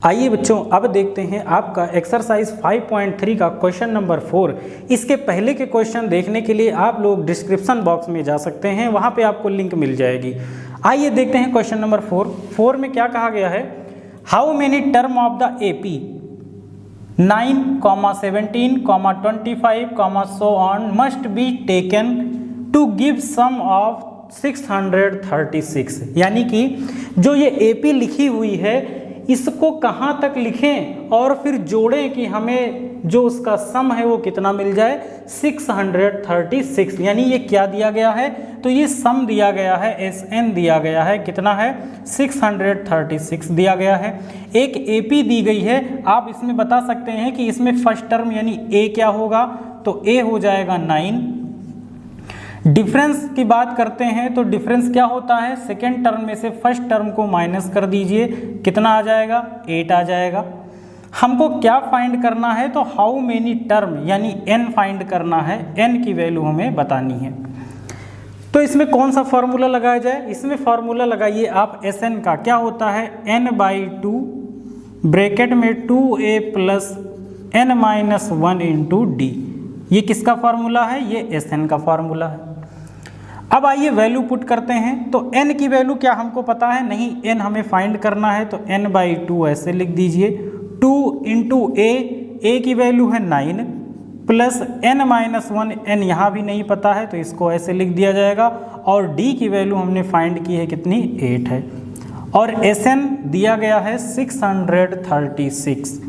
आइए बच्चों, अब देखते हैं आपका एक्सरसाइज 5.3 का क्वेश्चन नंबर 4। इसके पहले के क्वेश्चन देखने के लिए आप लोग डिस्क्रिप्शन बॉक्स में जा सकते हैं, वहां पे आपको लिंक मिल जाएगी। आइए देखते हैं क्वेश्चन नंबर 4 में क्या कहा गया है। How many term of the AP 9, 17, 25, so on must be taken to give sum of 636। यानी कि जो ये एपी लिखी हुई है इसको कहाँ तक लिखें और फिर जोड़ें कि हमें जो उसका सम है वो कितना मिल जाए, 636। यानी ये क्या दिया गया है, तो ये सम दिया गया है, SN दिया गया है, कितना है 636 दिया गया है। एक AP दी गई है, आप इसमें बता सकते हैं कि इसमें फर्स्ट टर्म यानी A क्या होगा, तो A हो जाएगा 9। डिफरेंस की बात करते हैं तो डिफरेंस क्या होता है, सेकेंड टर्म में से फर्स्ट टर्म को माइनस कर दीजिए, कितना आ जाएगा 8 आ जाएगा। हमको क्या फाइंड करना है, तो हाउ मेनी टर्म यानी n फाइंड करना है, n की वैल्यू हमें बतानी है। तो इसमें कौन सा फॉर्मूला लगाया जाए, इसमें फॉर्मूला लगाइए आप SN का। क्या होता है n/2 ब्रैकेट में 2a plus n-1 into d. ये किसका फार्मूला है, ये SN का फार्मूला है। अब आइए वैल्यू पुट करते हैं। तो n की वैल्यू क्या हमको पता है, नहीं, n हमें फाइंड करना है, तो n/2 ऐसे लिख दीजिए। 2 इंटू a की वैल्यू है 9 प्लस n-1, n यहाँ भी नहीं पता है तो इसको ऐसे लिख दिया जाएगा। और d की वैल्यू हमने फाइंड की है कितनी, 8 है। और SN दिया गया है 636।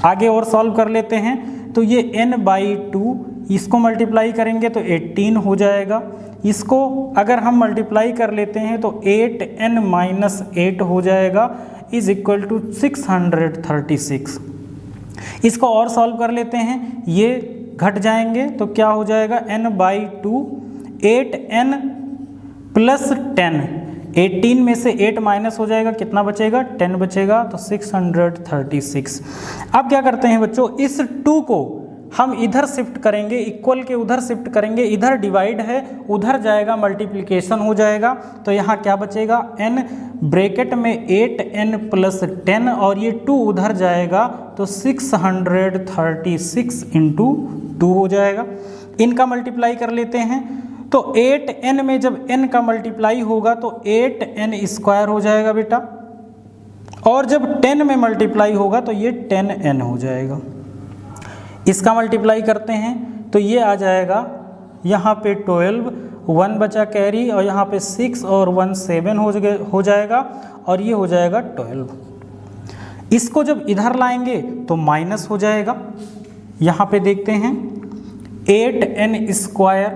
आगे और सॉल्व कर लेते हैं। तो ये n/2 इसको मल्टीप्लाई करेंगे तो 18 हो जाएगा। इसको अगर हम मल्टीप्लाई कर लेते हैं तो 8n-8 हो जाएगा इज इक्वल टू 636। इसको और सॉल्व कर लेते हैं, ये घट जाएंगे तो क्या हो जाएगा n/2 8n प्लस 10। 18 में से 8 माइनस हो जाएगा, कितना बचेगा 10 बचेगा, तो 636। अब क्या करते हैं बच्चों, इस 2 को हम इधर शिफ्ट करेंगे, इक्वल के उधर शिफ्ट करेंगे, इधर डिवाइड है उधर जाएगा, मल्टीप्लिकेशन हो जाएगा। तो यहाँ क्या बचेगा n ब्रैकेट में 8n प्लस 10 और ये 2 उधर जाएगा तो 636 इंटू 2 हो जाएगा। इनका मल्टीप्लाई कर लेते हैं तो 8n में जब n का मल्टीप्लाई होगा तो 8n स्क्वायर हो जाएगा बेटा, और जब 10 में मल्टीप्लाई होगा तो ये 10n हो जाएगा। इसका मल्टीप्लाई करते हैं तो ये आ जाएगा यहाँ पे 12, 1 बचा कैरी, और यहाँ पे 6 और 1 7 हो जाएगा, और ये हो जाएगा 12। इसको जब इधर लाएंगे तो माइनस हो जाएगा। यहाँ पे देखते हैं 8n square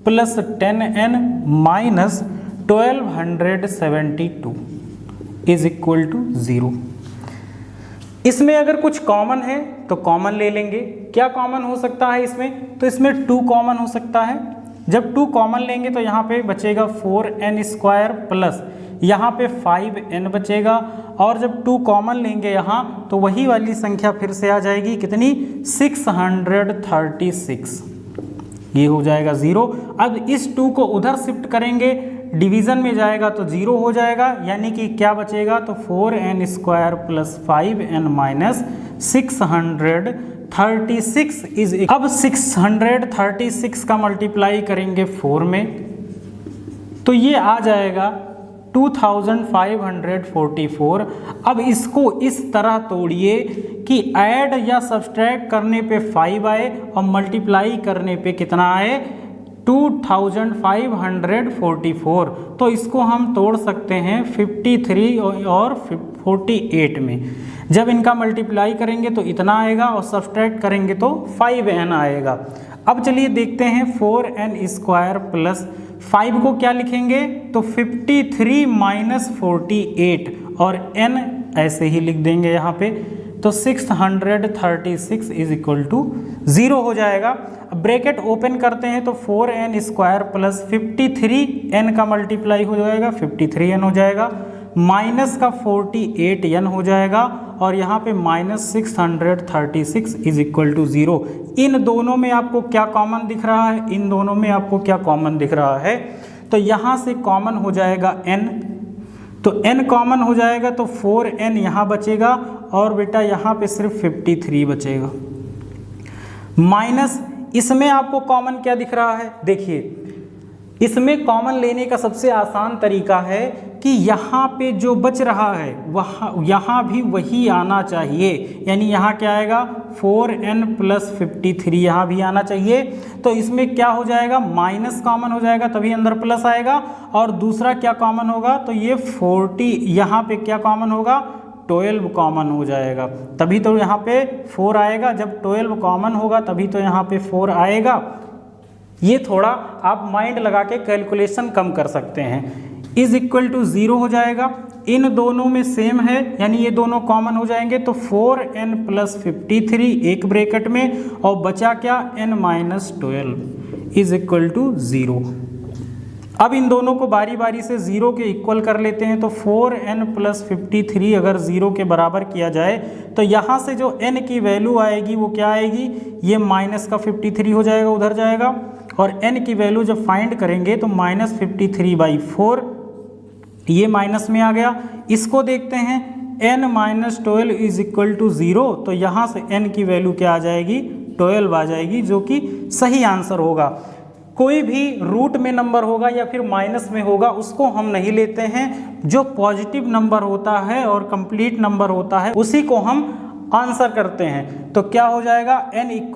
plus 10n minus 1272 is equal to 0। इसमें अगर कुछ कॉमन है तो कॉमन ले लेंगे। क्या कॉमन हो सकता है इसमें, तो इसमें 2 कॉमन हो सकता है। जब 2 कॉमन लेंगे तो यहाँ पे बचेगा 4n स्क्वायर प्लस यहाँ पे 5n बचेगा, और जब 2 कॉमन लेंगे यहाँ तो वही वाली संख्या फिर से आ जाएगी, कितनी 636। ये हो जाएगा 0। अब इस 2 को उधर शिफ्ट करेंगे, डिवीज़न में जाएगा तो 0 हो जाएगा, यानी कि क्या बचेगा, तो 4n square plus 5n minus 636 is. अब 636 का मल्टीप्लाई करेंगे 4 में तो ये आ जाएगा 2544। अब इसको इस तरह तोड़िए कि ऐड या सब्सट्रैक्ट करने पे 5 आए और मल्टीप्लाई करने पे कितना आए 2544। तो इसको हम तोड़ सकते हैं 53 और 48 में। जब इनका मल्टीप्लाई करेंगे तो इतना आएगा और सब्सट्रैक्ट करेंगे तो 5n आएगा। अब चलिए देखते हैं 4n स्क्वायर प्लस 5 को क्या लिखेंगे, तो 53 माइनस 48 और n ऐसे ही लिख देंगे यहाँ पे, तो 636 इज इक्वल टू 0 हो जाएगा। ब्रैकेट ओपन करते हैं तो 4n स्क्वायर प्लस 53n का मल्टीप्लाई हो जाएगा 53n हो जाएगा, माइनस का 48n हो जाएगा, और यहाँ पे माइनस 636 इज इक्वल टू 0। इन दोनों में आपको क्या कॉमन दिख रहा है, इन दोनों में आपको क्या कॉमन दिख रहा है, तो यहाँ से कॉमन हो जाएगा n, तो n कॉमन हो जाएगा तो 4n यहाँ बचेगा और बेटा यहाँ पे सिर्फ 53 बचेगा। माइनस इसमें आपको कॉमन क्या दिख रहा है, देखिए इसमें कॉमन लेने का सबसे आसान तरीका है कि यहाँ पे जो बच रहा है वहाँ यहाँ भी वही आना चाहिए, यानी यहाँ क्या आएगा 4n + 53 यहाँ भी आना चाहिए। तो इसमें क्या हो जाएगा, माइनस कॉमन हो जाएगा तभी अंदर प्लस आएगा, और दूसरा क्या कॉमन होगा तो ये 40, यहाँ पे क्या कॉमन होगा 12 कॉमन हो जाएगा, तभी तो यहाँ पे 4 आएगा। जब 12 कॉमन होगा तभी तो यहाँ पे 4 आएगा। ये थोड़ा आप माइंड लगा के कैलकुलेशन कम कर सकते हैं। इज इक्वल टू 0 हो जाएगा, इन दोनों में सेम है यानी ये दोनों कॉमन हो जाएंगे, तो 4n + 53 एक ब्रैकेट में और बचा क्या n - 12 इज इक्वल टू 0। अब इन दोनों को बारी बारी से 0 के इक्वल कर लेते हैं, तो 4n + 53 अगर 0 के बराबर किया जाए तो यहाँ से जो n की वैल्यू आएगी वो क्या आएगी, ये माइनस का 53 हो जाएगा, उधर जाएगा, और n की वैल्यू जब फाइंड करेंगे तो -53/4 ये माइनस में आ गया। इसको देखते हैं n - 12 इज इक्वल टू 0, तो यहाँ से n की वैल्यू क्या आ जाएगी 12 आ जाएगी, जो कि सही आंसर होगा। कोई भी रूट में नंबर होगा या फिर माइनस में होगा उसको हम नहीं लेते हैं, जो पॉजिटिव नंबर होता है और कंप्लीट नंबर होता है उसी को हम आंसर करते हैं। तो क्या हो जाएगा n =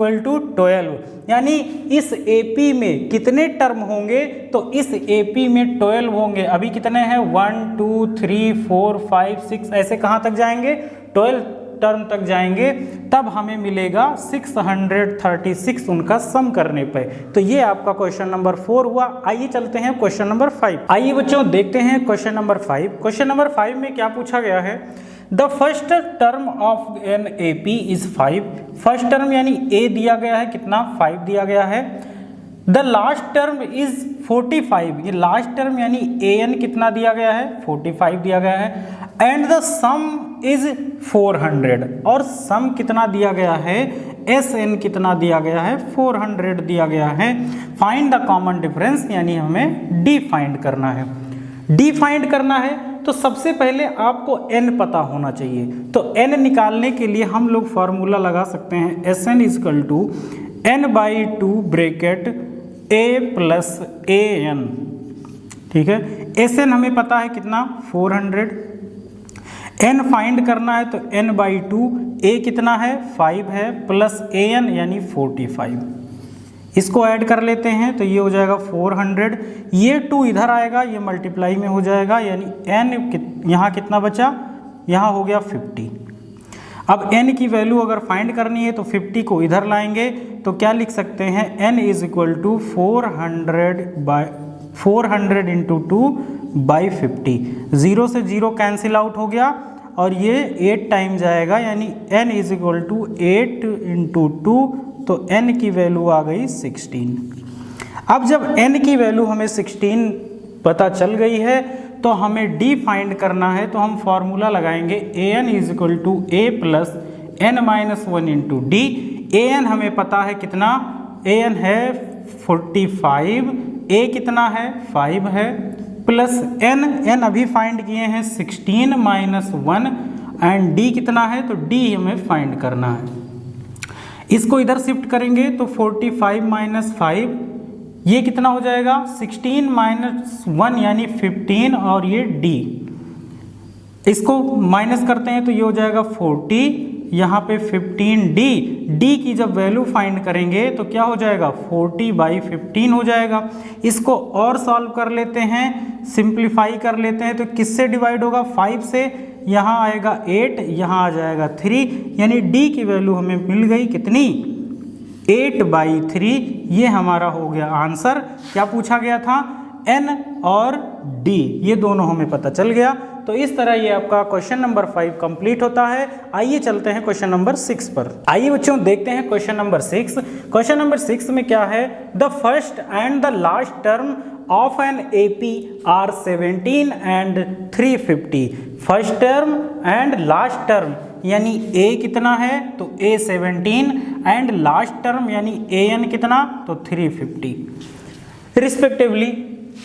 12, यानी इस AP में कितने टर्म होंगे, तो इस AP में 12 होंगे। अभी कितने हैं 1 2 3 4 5 6 ऐसे कहाँ तक जाएंगे 12 टर्म तक जाएंगे, तब हमें मिलेगा 636 उनका सम करने पे। तो ये आपका क्वेश्चन नंबर 4 हुआ। आइए चलते हैं क्वेश्चन नंबर 5। आइए बच्चों देखते हैं क्वेश्चन नंबर 5। क्वेश्चन नंबर 5 में क्या पूछा गया है, the first term of an AP is 5। First term यानी a दिया गया है, कितना 5 दिया गया है। द लास्ट टर्म इज 45, ये लास्ट टर्म यानी an कितना दिया गया है 45 दिया गया है। एंड द सम इज 400, और सम कितना दिया गया है Sn कितना दिया गया है 400 दिया गया है। फाइंड द कॉमन डिफरेंस, यानी हमें d फाइंड करना है। d फाइंड करना है तो सबसे पहले आपको n पता होना चाहिए। तो n निकालने के लिए हम लोग फॉर्मूला लगा सकते हैं Sn = n/2 bracket a + an, ठीक है। Sn हमें पता है कितना 400, n फाइंड करना है तो n/2, a कितना है 5 है, प्लस an यानी 45, इसको ऐड कर लेते हैं तो ये हो जाएगा 400। ये 2 इधर आएगा, ये मल्टीप्लाई में हो जाएगा, यानी n यहाँ कितना बचा, यहाँ हो गया 50। अब n की वैल्यू अगर फाइंड करनी है तो 50 को इधर लाएंगे तो क्या लिख सकते हैं n = 400 × 2/50। 0 से 0 कैंसिल आउट हो गया और ये 8 टाइम जाएगा, यानी n = 8 × 2, तो n की वैल्यू आ गई 16। अब जब n की वैल्यू हमें 16 पता चल गई है तो हमें d फाइंड करना है, तो हम फॉर्मूला लगाएंगे an = a + n - 1 × d। an हमें पता है कितना, an है 45, a कितना है 5 है, प्लस n अभी फाइंड किए हैं 16 - 1, एंड d कितना है, तो d हमें फाइंड करना है। इसको इधर शिफ्ट करेंगे तो 45 - 5 ये कितना हो जाएगा 16 - 1 यानी 15, और ये d इसको माइनस करते हैं तो ये हो जाएगा 40, यहाँ पे 15d। d की जब वैल्यू फाइंड करेंगे तो क्या हो जाएगा 40/15 हो जाएगा। इसको और सॉल्व कर लेते हैं, सिंप्लीफाई कर लेते हैं, तो किससे डिवाइड होगा 5 से, यहाँ आएगा 8, यहाँ आ जाएगा 3, यानी d की वैल्यू हमें मिल गई कितनी 8/3। ये हमारा हो गया आंसर। क्या पूछा गया था, n और d, ये दोनों हमें पता चल गया। तो इस तरह ये आपका क्वेश्चन नंबर 5 कंप्लीट होता है। आइए चलते हैं क्वेश्चन नंबर 6 पर। आइए बच्चों देखते हैं क्वेश्चन नंबर 6। क्वेश्चन नंबर 6 में क्या है, the first and the last term of an AP are 17 and 350। First term and last term यानी a कितना है, तो a 17, एंड लास्ट टर्म यानी an कितना, तो 350 respectively.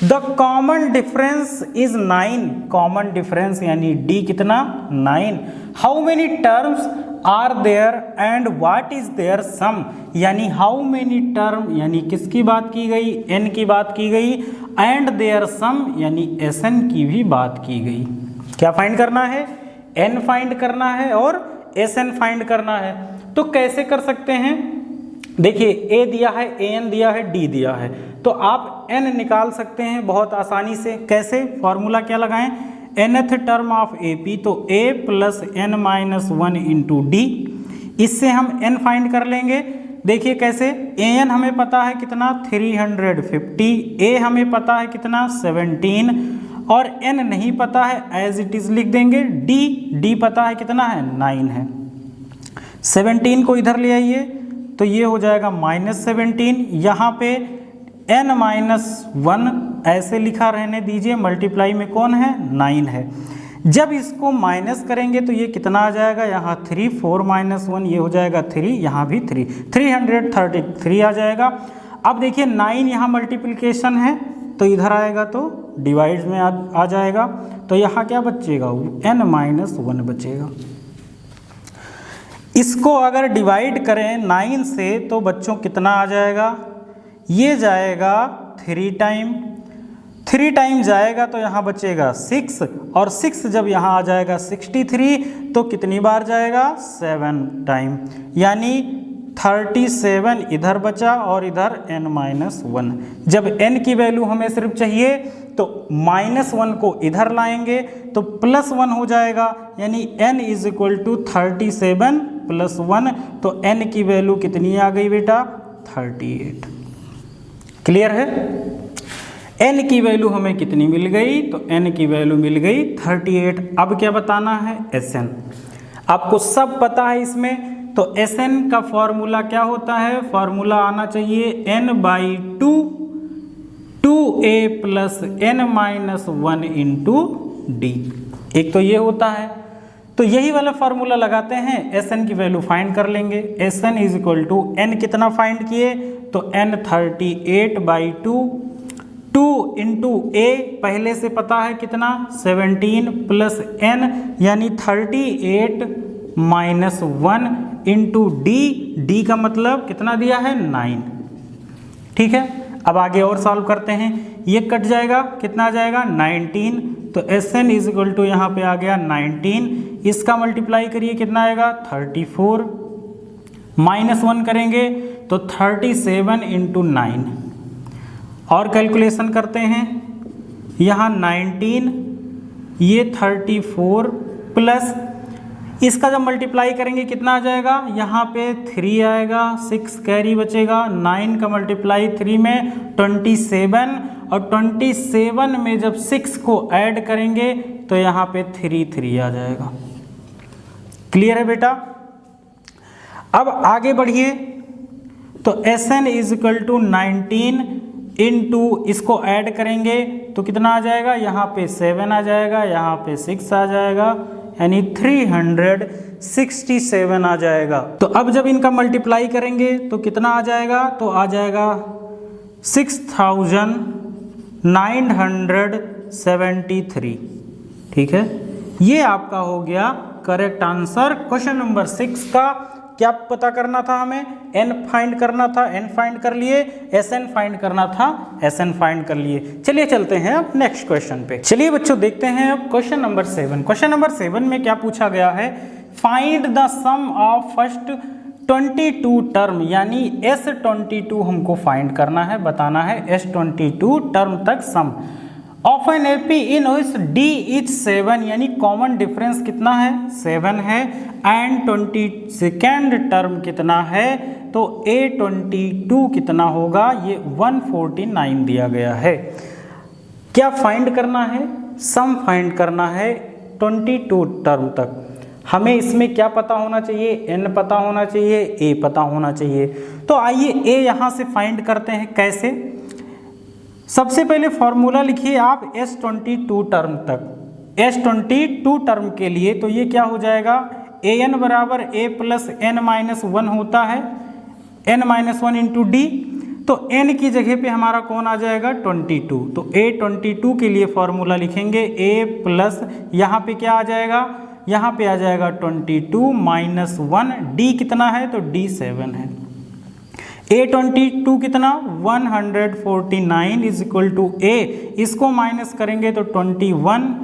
The common difference is 9, common difference यानी डी कितना 9। How many terms are there and what is there sum, यानी हाउ मेनी टर्म यानी किसकी बात की गई, एन की बात की गई, एंड देयर सम यानी एस एन की भी बात की गई। क्या फाइंड करना है, एन फाइंड करना है और एस एन फाइंड करना है। तो कैसे कर सकते हैं, देखिए ए दिया है, ए एन दिया है, डी दिया है, तो आप एन निकाल सकते हैं बहुत आसानी से। कैसे, फॉर्मूला क्या लगाएं, nth term of A P, तो a plus n minus 1 into D, इससे हम n फाइंड कर लेंगे। देखिए कैसे, ए एन हमें पता है कितना 350, a हमें पता है कितना 17 और n नहीं पता है, एज इट इज लिख देंगे। d पता है कितना है 9 है। 17 को इधर ले आइए तो ये हो जाएगा -17, यहाँ पे n माइनस 1 ऐसे लिखा रहने दीजिए, मल्टीप्लाई में कौन है 9 है। जब इसको माइनस करेंगे तो ये कितना आ जाएगा, यहाँ 3, 4 माइनस 1 ये हो जाएगा 3, यहाँ भी 3, 333 आ जाएगा। अब देखिए 9 यहाँ मल्टीप्लिकेशन है तो इधर आएगा तो डिवाइड में आ जाएगा, तो यहाँ क्या बचेगा, n माइनस 1 बचेगा। इसको अगर डिवाइड करें 9 से तो बच्चों कितना आ जाएगा, ये जाएगा 3 टाइम जाएगा तो यहाँ बचेगा 6, और 6 जब यहाँ आ जाएगा 63 तो कितनी बार जाएगा 7 टाइम, यानी 37 इधर बचा और इधर n माइनस 1। जब n की वैल्यू हमें सिर्फ चाहिए तो -1 को इधर लाएंगे तो +1 हो जाएगा, यानी n इज इक्वल टू 37 + 1, तो n की वैल्यू कितनी आ गई बेटा 38। क्लियर है, n की वैल्यू हमें कितनी मिल गई, तो n की वैल्यू मिल गई 38। अब क्या बताना है, Sn। आपको सब पता है इसमें, तो Sn का फॉर्मूला क्या होता है, फॉर्मूला आना चाहिए n/2 2a plus n minus 1 into D. एक तो ये होता है, तो यही वाला फॉर्मूला लगाते हैं, Sn की वैल्यू फाइंड कर लेंगे। Sn is equal to n कितना फाइंड किए, तो n 38/2, 2 इंटू a पहले से पता है कितना 17 प्लस n यानी 38 माइनस 1 इंटू डी का मतलब कितना दिया है 9। ठीक है, अब आगे और सॉल्व करते हैं, ये कट जाएगा, कितना आ जाएगा 19, तो Sn इज इक्वल टू यहाँ पे आ गया 19, इसका मल्टीप्लाई करिए कितना आएगा 34, -1 करेंगे तो 37 इंटू 9, और कैलकुलेशन करते हैं, यहाँ 19 ये 34 प्लस इसका जब मल्टीप्लाई करेंगे कितना आ जाएगा, यहाँ पे 3 आएगा, 6 कैरी बचेगा, 9 का मल्टीप्लाई 3 में 27, और 27 में जब 6 को ऐड करेंगे तो यहाँ पे 3 आ जाएगा। क्लियर है बेटा। अब आगे बढ़िए, तो Sn is equal to 19 into इसको ऐड करेंगे तो कितना आ जाएगा, यहाँ पे 7 आ जाएगा, यहाँ पे 6 आ जाएगा, यानी 367 आ जाएगा। तो अब जब इनका मल्टीप्लाई करेंगे तो कितना आ जाएगा, तो आ जाएगा 6973। ठीक है, ये आपका हो गया करेक्ट आंसर क्वेश्चन नंबर 6 का। क्या पता करना था हमें, n फाइंड करना था, n फाइंड कर लिए, Sn फाइंड करना था, Sn फाइंड कर लिए। चलिए चलते हैं अब नेक्स्ट क्वेश्चन पे। चलिए बच्चों देखते हैं अब क्वेश्चन नंबर 7। क्वेश्चन नंबर 7 में क्या पूछा गया है, find the sum of first 22 term, यानी S22 हमको फाइंड करना है, बताना है S22 टर्म तक sum of an AP in which D is 7, यानी कॉमन डिफरेंस कितना है 7 है, एंड 22nd टर्म कितना है, तो A22 कितना होगा, ये 149 दिया गया है। क्या फाइंड करना है, सम फाइंड करना है 22 टर्म तक। हमें इसमें क्या पता होना चाहिए, n पता होना चाहिए, a पता होना चाहिए। तो आइए a यहाँ से फाइंड करते हैं। कैसे, सबसे पहले फॉर्मूला लिखिए आप S22 टर्म तक। S22 टर्म के लिए तो ये क्या हो जाएगा, an बराबर a प्लस n माइनस 1 होता है, n माइनस 1 इंटू डी। तो n की जगह पे हमारा कौन आ जाएगा 22। तो A22 के लिए फॉर्मूला लिखेंगे A प्लस यहाँ पे क्या आ जाएगा, यहाँ पे आ जाएगा 22 माइनस 1, D कितना है तो D 7 है। A22 कितना 149 इज इक्वल टू A, इसको माइनस करेंगे तो 21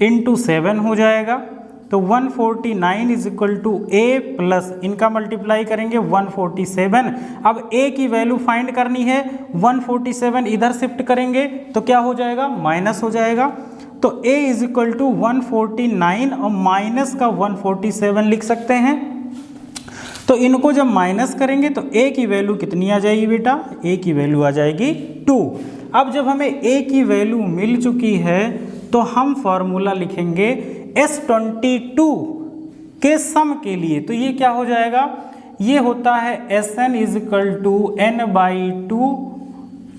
इंटू 7 हो जाएगा। तो 149 is equal to A plus इनका मल्टीप्लाई करेंगे 147। अब A की वैल्यू फाइंड करनी है, 147 इधर शिफ्ट करेंगे तो क्या हो जाएगा, माइनस हो जाएगा। तो A इज इक्वल टू 149 और माइनस का 147 लिख सकते हैं। तो इनको जब माइनस करेंगे तो A की वैल्यू कितनी आ जाएगी बेटा, A की वैल्यू आ जाएगी 2। अब जब हमें A की वैल्यू मिल चुकी है तो हम फॉर्मूला लिखेंगे S22 के सम के लिए। तो ये क्या हो जाएगा, ये होता है Sn is equal to n/2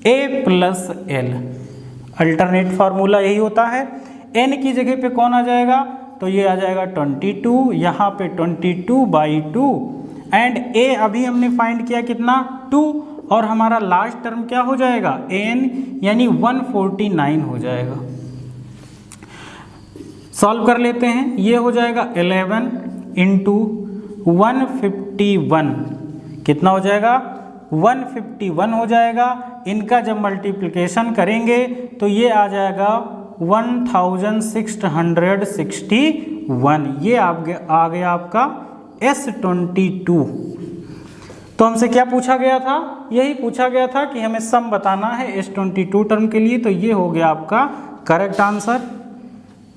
A plus L। Alternate formula यही होता है। n की जगह पे कौन आ जाएगा, तो ये आ जाएगा 22, यहाँ पे 22/2 एंड A अभी हमने फाइंड किया कितना 2, और हमारा लास्ट टर्म क्या हो जाएगा n यानी 149 हो जाएगा। सॉल्व कर लेते हैं, ये हो जाएगा 11 इंटू 151 कितना हो जाएगा 151 हो जाएगा। इनका जब मल्टीप्लिकेशन करेंगे तो ये आ जाएगा 1661। ये आ गया आपका S22। तो हमसे क्या पूछा गया था, यही पूछा गया था कि हमें सम बताना है S22 टर्म के लिए। तो ये हो गया आपका करेक्ट आंसर।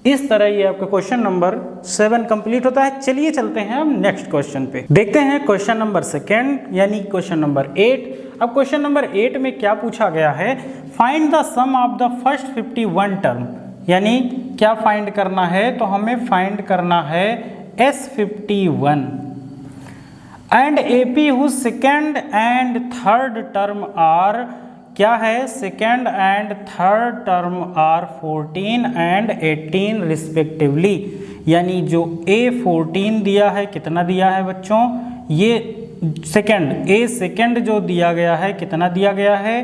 इस तरह ये आपका क्वेश्चन नंबर 7 कंप्लीट होता है। चलिए चलते हैं हम नेक्स्ट क्वेश्चन पे, देखते हैं क्वेश्चन नंबर 2 यानी क्वेश्चन नंबर 8। अब क्वेश्चन नंबर 8 में क्या पूछा गया है, find the sum of the first 51 term, यानी क्या फाइंड करना है, तो हमें फाइंड करना है S51 and AP whose second and third term are, क्या है, second and third term are 14 and 18 respectively. यानी जो A14 दिया है, कितना दिया है बच्चों, ये सेकेंड A जो दिया गया है कितना दिया गया है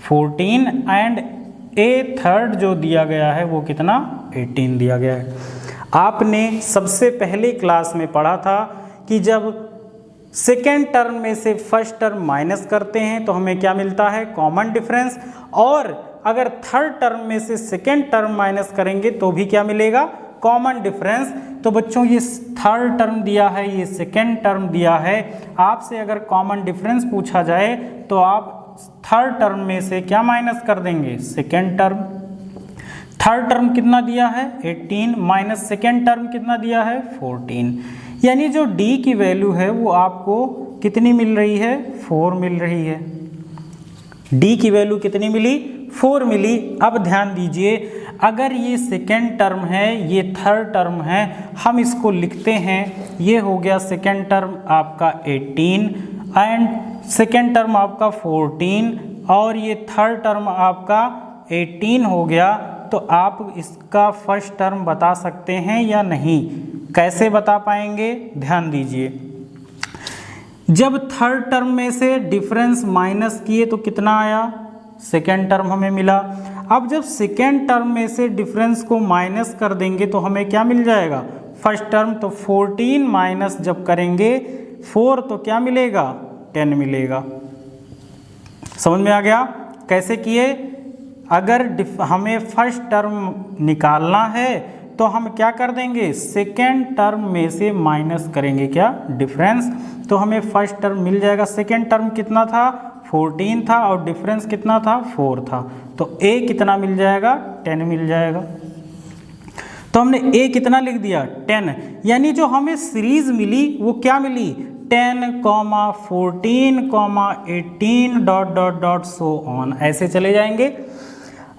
14 एंड A थर्ड जो दिया गया है वो कितना 18 दिया गया है। आपने सबसे पहले क्लास में पढ़ा था कि जब सेकेंड टर्म में से फर्स्ट टर्म माइनस करते हैं तो हमें क्या मिलता है, कॉमन डिफरेंस, और अगर थर्ड टर्म में से सेकेंड टर्म माइनस करेंगे तो भी क्या मिलेगा, कॉमन डिफरेंस। तो बच्चों ये थर्ड टर्म दिया है, ये सेकेंड टर्म दिया है, आपसे अगर कॉमन डिफरेंस पूछा जाए तो आप थर्ड टर्म में से क्या माइनस कर देंगे, सेकेंड टर्म। थर्ड टर्म कितना दिया है 18 माइनस सेकेंड टर्म कितना दिया है 14, यानी जो D की वैल्यू है वो आपको कितनी मिल रही है, 4 मिल रही है। D की वैल्यू कितनी मिली, 4 मिली। अब ध्यान दीजिए, अगर ये सेकेंड टर्म है, ये थर्ड टर्म है, हम इसको लिखते हैं, ये हो गया सेकेंड टर्म आपका 18 एंड सेकेंड टर्म आपका 14 और ये थर्ड टर्म आपका 18 हो गया। तो आप इसका फर्स्ट टर्म बता सकते हैं या नहीं, कैसे बता पाएंगे, ध्यान दीजिए। जब थर्ड टर्म में से डिफरेंस माइनस किए तो कितना आया, सेकेंड टर्म हमें मिला। अब जब सेकेंड टर्म में से डिफरेंस को माइनस कर देंगे तो हमें क्या मिल जाएगा, फर्स्ट टर्म। तो 14 माइनस जब करेंगे 4 तो क्या मिलेगा, 10 मिलेगा। समझ में आ गया कैसे किए। अगर हमें फर्स्ट टर्म निकालना है तो हम क्या कर देंगे, सेकेंड टर्म में से माइनस करेंगे क्या, डिफरेंस। तो हमें फर्स्ट टर्म मिल जाएगा, सेकेंड टर्म कितना था 14 था और डिफरेंस कितना था 4 था। तो A कितना मिल जाएगा, 10 मिल जाएगा। तो हमने A कितना लिख दिया 10, यानी जो हमें सीरीज मिली वो क्या मिली 10, 14, 18 ... सो ऑन, ऐसे चले जाएंगे।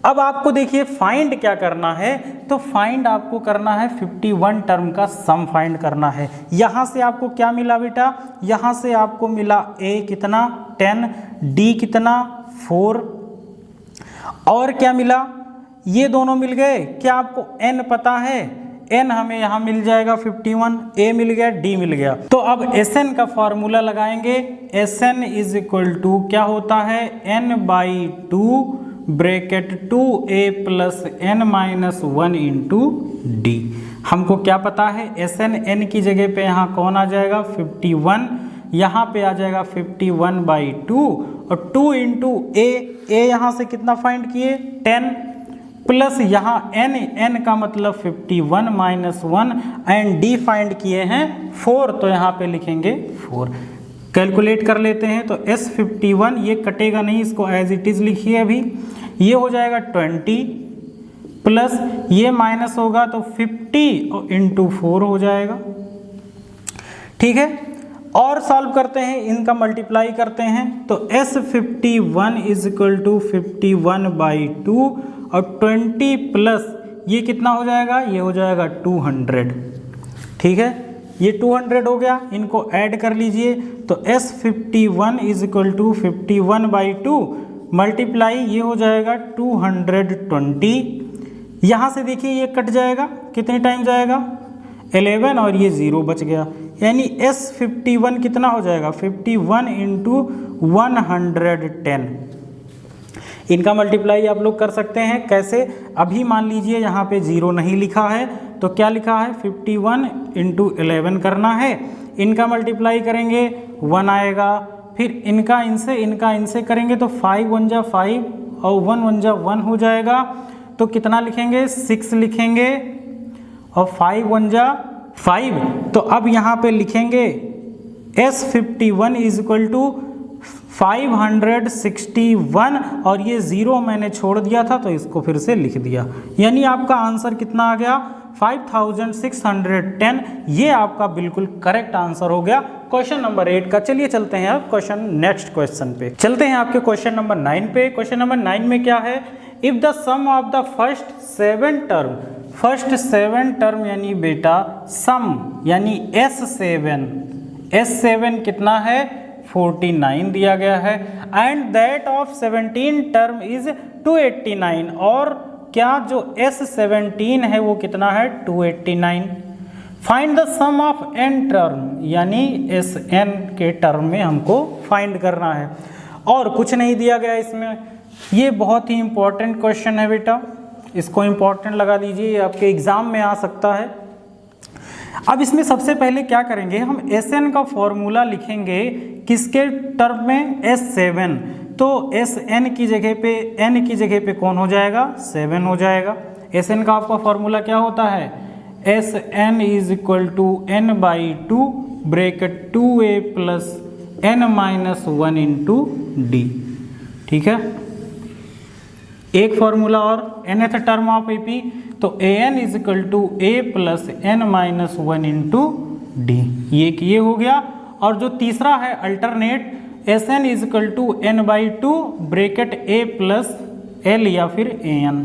अब आपको देखिए फाइंड क्या करना है, तो फाइंड आपको करना है 51 टर्म का सम फाइंड करना है। यहाँ से आपको क्या मिला बेटा, यहाँ से आपको मिला A कितना 10, D कितना 4 और क्या मिला, ये दोनों मिल गए। क्या आपको N पता है, n हमें यहाँ मिल जाएगा 51, a मिल गया, d मिल गया। तो अब Sn का फॉर्मूला लगाएंगे। Sn इज इक्वल टू क्या होता है, n/2 bracket 2a plus n-1 into d। हमको क्या पता है, Sn n की जगह पे यहाँ कौन आ जाएगा 51, यहाँ पे आ जाएगा 51/2 और 2 इंटू a यहाँ से कितना फाइंड किए 10 प्लस यहाँ n का मतलब 51 माइनस 1 एंड d फाइंड किए हैं 4, तो यहाँ पे लिखेंगे 4। कैलकुलेट कर लेते हैं तो S51 ये कटेगा नहीं, इसको एज इट इज लिखिए अभी। ये हो जाएगा 20 प्लस ये माइनस होगा तो 50 इंटू 4 हो जाएगा। ठीक है, और सॉल्व करते हैं, इनका मल्टीप्लाई करते हैं तो S51 इज इक्वल टू 51/2 और 20 प्लस ये कितना हो जाएगा, ये हो जाएगा 200। ठीक है, ये 200 हो गया, इनको ऐड कर लीजिए तो S51 is equal to 51/2 multiply ये हो जाएगा 220। यहाँ से देखिए ये कट जाएगा, कितने टाइम जाएगा 11 और ये 0 बच गया, यानी S51 कितना हो जाएगा 51 इंटू 110। इनका मल्टीप्लाई आप लोग कर सकते हैं कैसे, अभी मान लीजिए यहाँ पे 0 नहीं लिखा है तो क्या लिखा है 51 इंटू 11 करना है। इनका मल्टीप्लाई करेंगे 1 आएगा, फिर इनका इनसे करेंगे तो 5 1 जा 5 और 1 1 जा 1 हो जाएगा, तो कितना लिखेंगे 6 लिखेंगे और 5 1 जा 5। तो अब यहाँ पे लिखेंगे S51 इज इक्वल टू 561 और ये 0 मैंने छोड़ दिया था तो इसको फिर से लिख दिया, यानी आपका आंसर कितना आ गया 5610। ये आपका बिल्कुल करेक्ट आंसर हो गया क्वेश्चन नंबर 8 का। चलिए चलते हैं अब नेक्स्ट क्वेश्चन पे चलते हैं, आपके क्वेश्चन नंबर 9 पे। क्वेश्चन नंबर 9 में क्या है, if the sum of the first 7 term यानी बेटा सम यानी S7 कितना है 49 दिया गया है, and that of 17 term is 289, और क्या जो S17 है वो कितना है 289। Find the sum of n term यानी Sn के टर्म में हमको फाइंड करना है, और कुछ नहीं दिया गया इसमें। ये बहुत ही इंपॉर्टेंट क्वेश्चन है बेटा, इसको इंपॉर्टेंट लगा दीजिए, आपके एग्जाम में आ सकता है। अब इसमें सबसे पहले क्या करेंगे, हम Sn का फॉर्मूला लिखेंगे किसके टर्म में S7, तो Sn की जगह पे n की जगह पे कौन हो जाएगा 7 हो जाएगा। Sn का आपका फॉर्मूला क्या होता है, Sn is equal to n/2 bracket 2a plus n-1 into d। ठीक है, एक फॉर्मूला और nth टर्म ऑफ AP, तो an is equal to a plus n-1 into d, ये हो गया। और जो तीसरा है alternate, Sn is equal to n/2 bracket a plus l या फिर an,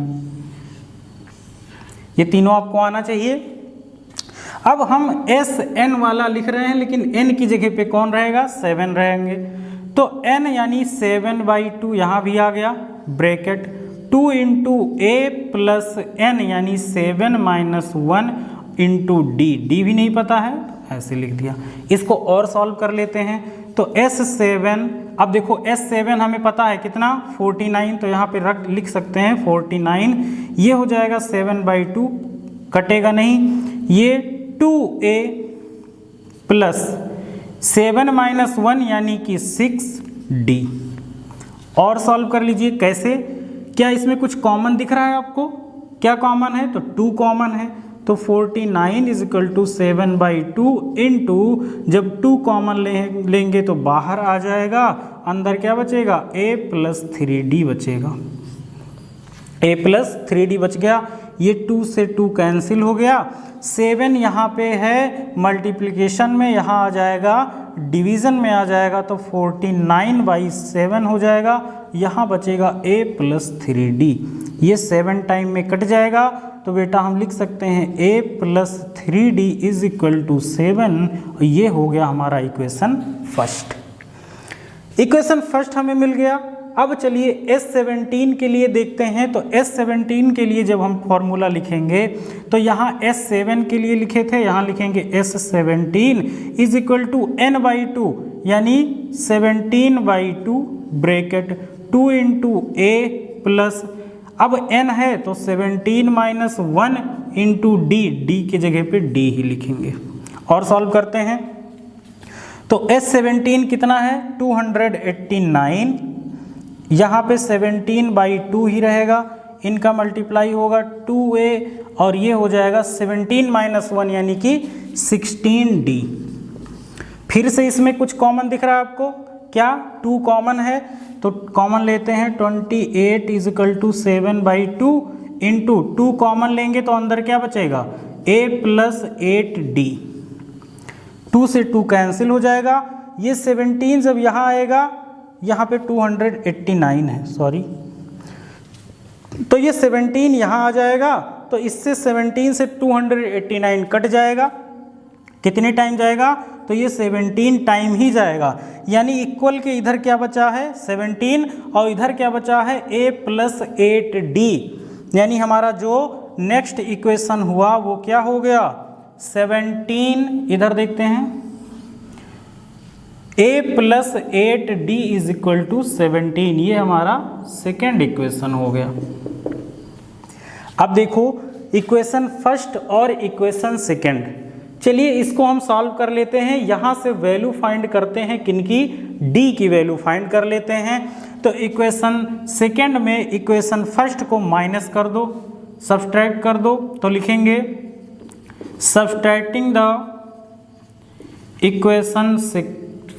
ये तीनों आपको आना चाहिए। अब हम Sn वाला लिख रहे हैं, लेकिन n की जगह पे कौन रहेगा 7 रहेंगे, तो n यानी 7/2 यहाँ भी आ गया bracket 2 into a plus n यानी 7-1 इंटू d भी नहीं पता है तो ऐसे लिख दिया। इसको और सॉल्व कर लेते हैं तो S7, अब देखो S7 हमें पता है कितना 49, तो यहाँ पे लिख सकते हैं 49, ये हो जाएगा 7/2 कटेगा नहीं, ये 2a प्लस 7-1 यानी कि 6d। और सॉल्व कर लीजिए कैसे, क्या इसमें कुछ कॉमन दिख रहा है आपको, क्या कॉमन है तो 2 कॉमन है, तो 49 इज इक्वल टू 7/2 इंटू, जब 2 कॉमन लेंगे तो बाहर आ जाएगा, अंदर क्या बचेगा a प्लस 3d बचेगा, a प्लस 3d बच गया। ये 2 से 2 कैंसिल हो गया, 7 यहाँ पे है मल्टीप्लिकेशन में, यहाँ आ जाएगा डिवीज़न में आ जाएगा, तो 49/7 हो जाएगा, यहाँ बचेगा a प्लस 3d, ये 7 टाइम में कट जाएगा, तो बेटा हम लिख सकते हैं a plus 3d is equal to 7, ये हो गया हमारा इक्वेशन फर्स्ट। इक्वेशन फर्स्ट हमें मिल गया। अब चलिए S17 के लिए देखते हैं। तो S17 के लिए जब हम फॉर्मूला लिखेंगे तो यहाँ S7 के लिए लिखे थे, यहाँ लिखेंगे S17 is equal to n/2 यानी 17/2 ब्रैकेट 2 इंटू a प्लस, अब n है तो 17 माइनस 1 इंटू डी की जगह पे d ही लिखेंगे और सॉल्व करते हैं। तो S17 कितना है 289, यहाँ पे 17/2 ही रहेगा, इनका मल्टीप्लाई होगा 2a और ये हो जाएगा 17 माइनस 1 यानी कि 16d। फिर से इसमें कुछ कॉमन दिख रहा है आपको, क्या 2 कॉमन है तो कॉमन लेते हैं 28 is equal to 7/2 into 2 common लेंगे तो अंदर क्या बचेगा a प्लस 8d, 2 से 2 कैंसिल हो जाएगा। ये 17 जब यहाँ आएगा, यहाँ पे 289 है सॉरी, तो ये 17 यहाँ आ जाएगा, तो इससे 17 से 289 कट जाएगा। कितने टाइम जाएगा तो ये 17 टाइम ही जाएगा, यानी इक्वल के इधर क्या बचा है 17 और इधर क्या बचा है a प्लस 8d, यानी हमारा जो नेक्स्ट इक्वेशन हुआ वो क्या हो गया 17, इधर देखते हैं a plus 8d is equal to 17, ये हमारा सेकेंड इक्वेशन हो गया। अब देखो इक्वेशन फर्स्ट और इक्वेशन सेकेंड, चलिए इसको हम सॉल्व कर लेते हैं। यहाँ से वैल्यू फाइंड करते हैं, किनकी d की वैल्यू फाइंड कर लेते हैं। तो इक्वेशन सेकेंड में इक्वेशन फर्स्ट को माइनस कर दो, सब्सट्रैक्ट कर दो, तो लिखेंगे subtracting the equation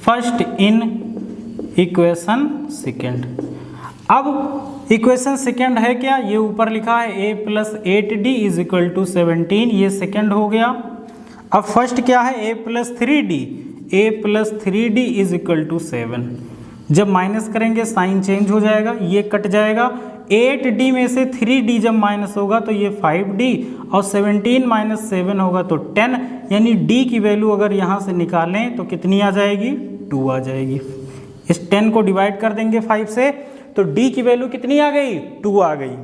first in equation second. अब इक्वेशन सेकेंड है क्या, ये ऊपर लिखा है a plus 8d is equal to 17, ये सेकेंड हो गया। अब फर्स्ट क्या है a plus 3d is equal to 7, जब माइनस करेंगे साइन चेंज हो जाएगा, ये कट जाएगा। 8d में से 3d जब माइनस होगा तो ये 5d और 17 माइनस 7 होगा तो 10, यानी d की वैल्यू अगर यहाँ से निकालें तो कितनी आ जाएगी 2 आ जाएगी। इस 10 को डिवाइड कर देंगे 5 से तो d की वैल्यू कितनी आ गई 2 आ गई।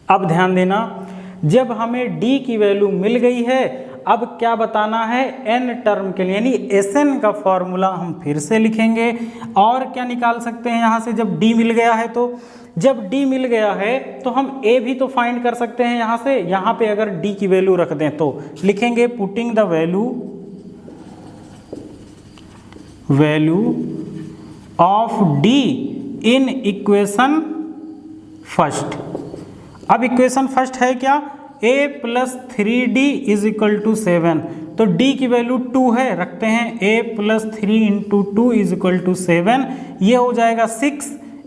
अब ध्यान देना, जब हमें d की वैल्यू मिल गई है, अब क्या बताना है n टर्म के लिए, यानी Sn का फॉर्मूला हम फिर से लिखेंगे। और क्या निकाल सकते हैं यहाँ से, जब d मिल गया है तो जब d मिल गया है तो हम a भी तो फाइंड कर सकते हैं यहाँ से। यहाँ पे अगर d की वैल्यू रख दें तो लिखेंगे putting the value of d in equation first. अब इक्वेशन फर्स्ट है क्या a plus 3d is equal to 7, तो d की वैल्यू 2 है, रखते हैं a plus 3 into 2 is equal to 7, ये हो जाएगा 6,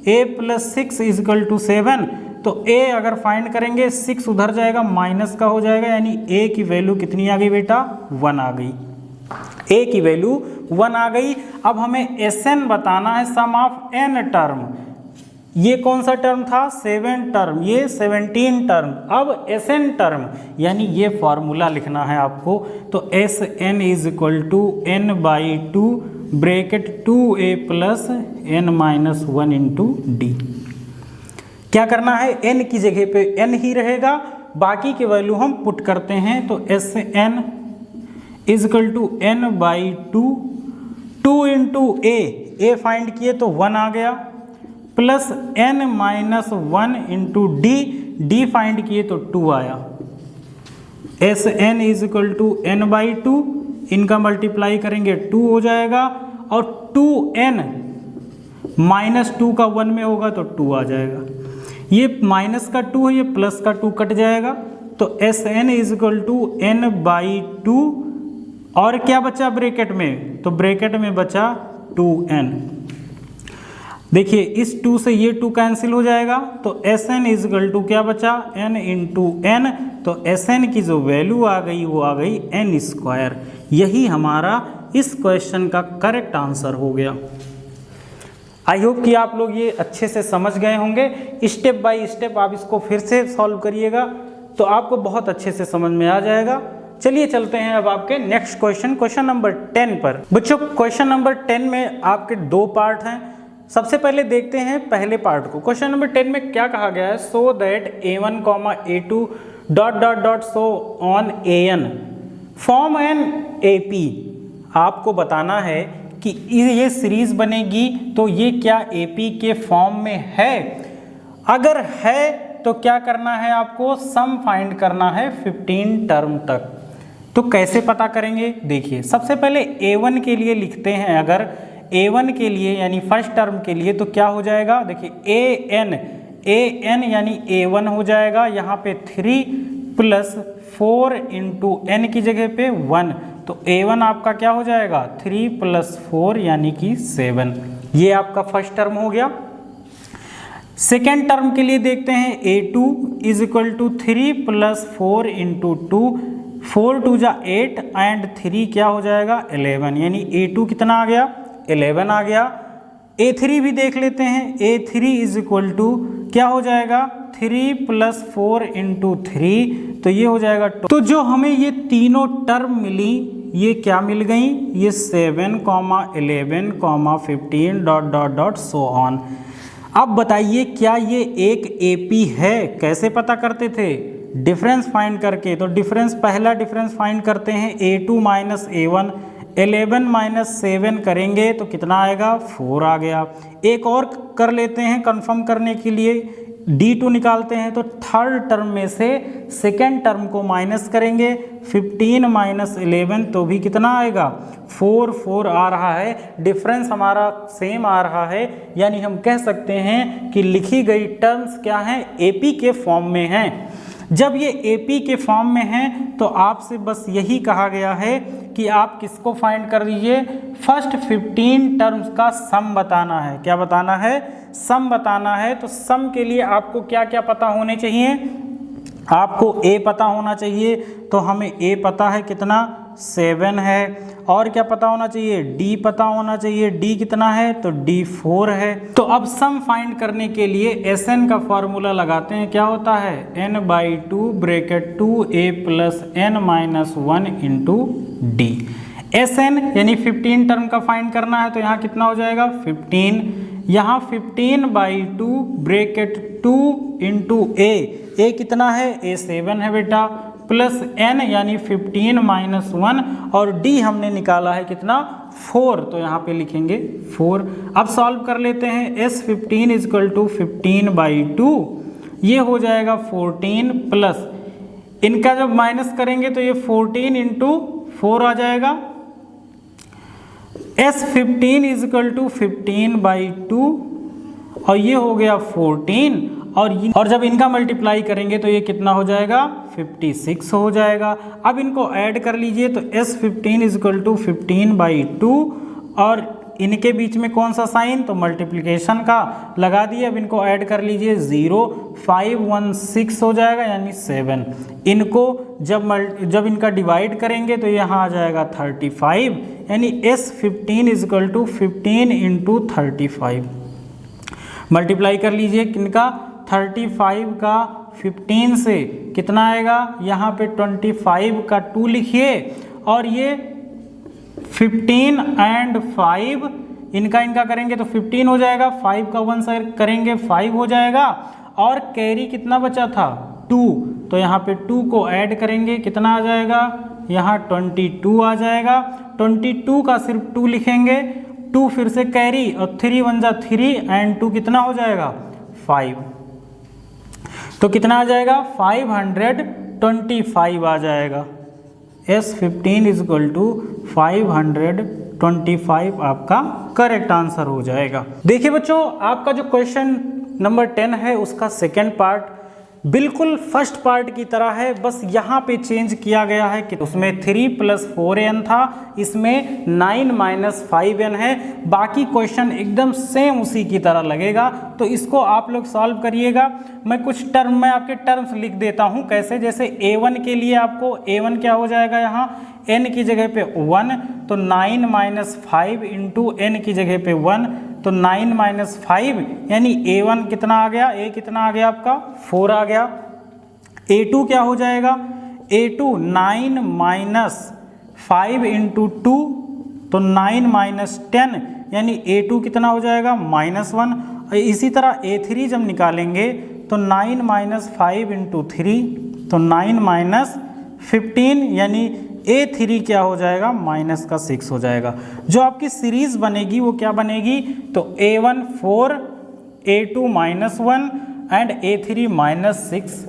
a plus 6 is equal to 7, तो a अगर फाइंड करेंगे 6 उधर जाएगा माइनस का हो जाएगा, यानी a की वैल्यू कितनी आ गई बेटा 1 आ गई, a की वैल्यू 1 आ गई। अब हमें Sn बताना है, सम ऑफ n टर्म। ये कौन सा टर्म था 7 टर्म, ये 17 टर्म। अब Sn टर्म यानी ये फॉर्मूला लिखना है आपको, तो Sn is equal to n/2 bracket 2a plus n minus 1 into d. क्या करना है n की जगह पे n ही रहेगा, बाकी के वैल्यू हम पुट करते हैं। तो Sn is equal to n/2, 2 into a find किए तो 1 आ गया, plus n minus 1 into d find किए तो 2 आया। Sn is equal to n/2, इनका मल्टीप्लाई करेंगे 2 हो जाएगा, और 2n माइनस 2 का 1 में होगा तो 2 आ जाएगा। ये माइनस का 2 है, ये प्लस का 2 कट जाएगा, तो Sn is equal to n/2, और क्या बचा ब्रैकेट में, तो ब्रैकेट में बचा 2n। देखिए इस 2 से ये 2 कैंसिल हो जाएगा, तो Sn इज इक्वल टू क्या बचा n इंटू n, तो Sn की जो वैल्यू आ गई वो आ गई n²। यही हमारा इस क्वेश्चन का करेक्ट आंसर हो गया। आई होप कि आप लोग ये अच्छे से समझ गए होंगे। स्टेप बाय स्टेप आप इसको फिर से सॉल्व करिएगा तो आपको बहुत अच्छे से समझ में आ जाएगा। चलिए चलते हैं अब आपके नेक्स्ट क्वेश्चन नंबर 10 पर। बच्चों क्वेश्चन नंबर 10 में आपके 2 पार्ट हैं। सबसे पहले देखते हैं पहले पार्ट को। क्वेश्चन नंबर 10 में क्या कहा गया है, so that a1, a2 dot dot dot so on an form an AP। आपको बताना है कि ये सीरीज बनेगी तो ये क्या AP के फॉर्म में है। अगर है तो क्या करना है, आपको सम फाइंड करना है 15 टर्म तक। तो कैसे पता करेंगे, देखिए सबसे पहले a1 के लिए लिखते हैं। अगर a1 के लिए यानी फर्स्ट टर्म के लिए तो क्या हो जाएगा, देखिए an यानी a1 हो जाएगा। यहाँ पे 3 प्लस 4 इंटू n की जगह पे 1, तो a1 आपका क्या हो जाएगा 3 प्लस 4 यानी कि 7। ये आपका फर्स्ट टर्म हो गया। सेकेंड टर्म के लिए देखते हैं a2 is equal to 3 plus 4 into 2, 4 2 जा 8 एंड 3 क्या हो जाएगा 11, यानी a2 कितना आ गया 11 आ गया। a3 भी देख लेते हैं, a3 इज इक्वल टू क्या हो जाएगा 3 प्लस 4 इंटू 3, तो ये हो जाएगा 2। तो जो हमें ये तीनों टर्म मिली ये क्या मिल गई, ये 7, 11, 15 dot dot dot so on. अब बताइए क्या ये एक AP है। कैसे पता करते थे, डिफरेंस फाइंड करके। तो डिफरेंस, पहला डिफरेंस फाइंड करते हैं a2 माइनस a1, 11 माइनस 7 करेंगे तो कितना आएगा 4 आ गया। एक और कर लेते हैं कंफर्म करने के लिए, D2 निकालते हैं तो थर्ड टर्म में से सेकेंड टर्म को माइनस करेंगे, 15 माइनस 11 तो भी कितना आएगा 4 4 आ रहा है। डिफरेंस हमारा सेम आ रहा है, यानी हम कह सकते हैं कि लिखी गई टर्म्स क्या हैं AP के फॉर्म में हैं। जब ये AP के फॉर्म में हैं तो आपसे बस यही कहा गया है कि आप किसको फाइंड कर दीजिए, फर्स्ट 15 टर्म्स का सम बताना है। क्या बताना है, सम बताना है। तो सम के लिए आपको क्या क्या पता होने चाहिए, आपको A पता होना चाहिए, तो हमें A पता है कितना 7 है। और क्या पता होना चाहिए, D पता होना चाहिए, D कितना है तो D 4 है। तो अब सम फाइंड करने के लिए Sn का फॉर्मूला लगाते हैं। क्या होता है n/2 bracket 2a plus n minus 1 into D। Sn यानी 15 टर्म का फाइंड करना है, तो यहाँ कितना हो जाएगा 15, यहाँ 15/2 ब्रैकेट 2 इंटू a कितना है a7 है बेटा, प्लस n यानी 15 माइनस 1, और d हमने निकाला है कितना 4, तो यहाँ पे लिखेंगे 4। अब सॉल्व कर लेते हैं, s15 इज इक्वल टू 15/2, ये हो जाएगा 14 प्लस इनका जब माइनस करेंगे तो ये 14 इंटू 4 आ जाएगा। s15 इज इक्वल टू 15/2 और ये हो गया 14, और जब इनका मल्टीप्लाई करेंगे तो ये कितना हो जाएगा 56 हो जाएगा। अब इनको ऐड कर लीजिए, तो s15 इज इक्वल टू 15/2 और इनके बीच में कौन सा साइन, तो मल्टीप्लिकेशन का लगा दिए। अब इनको ऐड कर लीजिए, 0 5 1 6 हो जाएगा यानी 7। इनको जब इनका डिवाइड करेंगे तो यहाँ आ जाएगा 35, यानी s15 is equal to 15 into 35। Multiply कर लीजिए किनका, 35 का 15 से कितना आएगा, यहाँ पे 25 का 2 लिखिए, और ये 15 एंड 5 इनका करेंगे तो 15 हो जाएगा, 5 का 1 से करेंगे 5 हो जाएगा, और कैरी कितना बचा था 2, तो यहाँ पे 2 को ऐड करेंगे कितना आ जाएगा, यहाँ 22 आ जाएगा। 22 का सिर्फ 2 लिखेंगे, 2 फिर से कैरी, और 3 1 जा 3 एंड 2 कितना हो जाएगा 5, तो कितना आ जाएगा 525 आ जाएगा। s15 इज इक्वल टू 525 आपका करेक्ट आंसर हो जाएगा। देखिए बच्चों, आपका जो क्वेश्चन नंबर 10 है उसका सेकेंड पार्ट बिल्कुल फर्स्ट पार्ट की तरह है, बस यहाँ पे चेंज किया गया है कि उसमें 3 प्लस 4n था, इसमें 9 माइनस 5n है। बाकी क्वेश्चन एकदम सेम उसी की तरह लगेगा, तो इसको आप लोग सॉल्व करिएगा। मैं कुछ मैं आपके टर्म्स लिख देता हूँ कैसे, जैसे a1 के लिए आपको a1 क्या हो जाएगा, यहाँ n की जगह पे 1, तो 9 माइनस 5 इंटू n की जगह पे 1, तो 9 माइनस 5 यानी a1 कितना आ गया, a कितना आ गया आपका 4 आ गया। a2 क्या हो जाएगा, a2 9 माइनस 5 इंटू 2 तो 9 माइनस 10 यानी A2 कितना हो जाएगा -1। इसी तरह A3 जब निकालेंगे तो 9 माइनस 5 इंटू 3 तो 9 माइनस 15 यानी A3 क्या हो जाएगा -6 हो जाएगा। जो आपकी सीरीज बनेगी वो क्या बनेगी, तो A1 4 A2 -1 and A3 -6 ...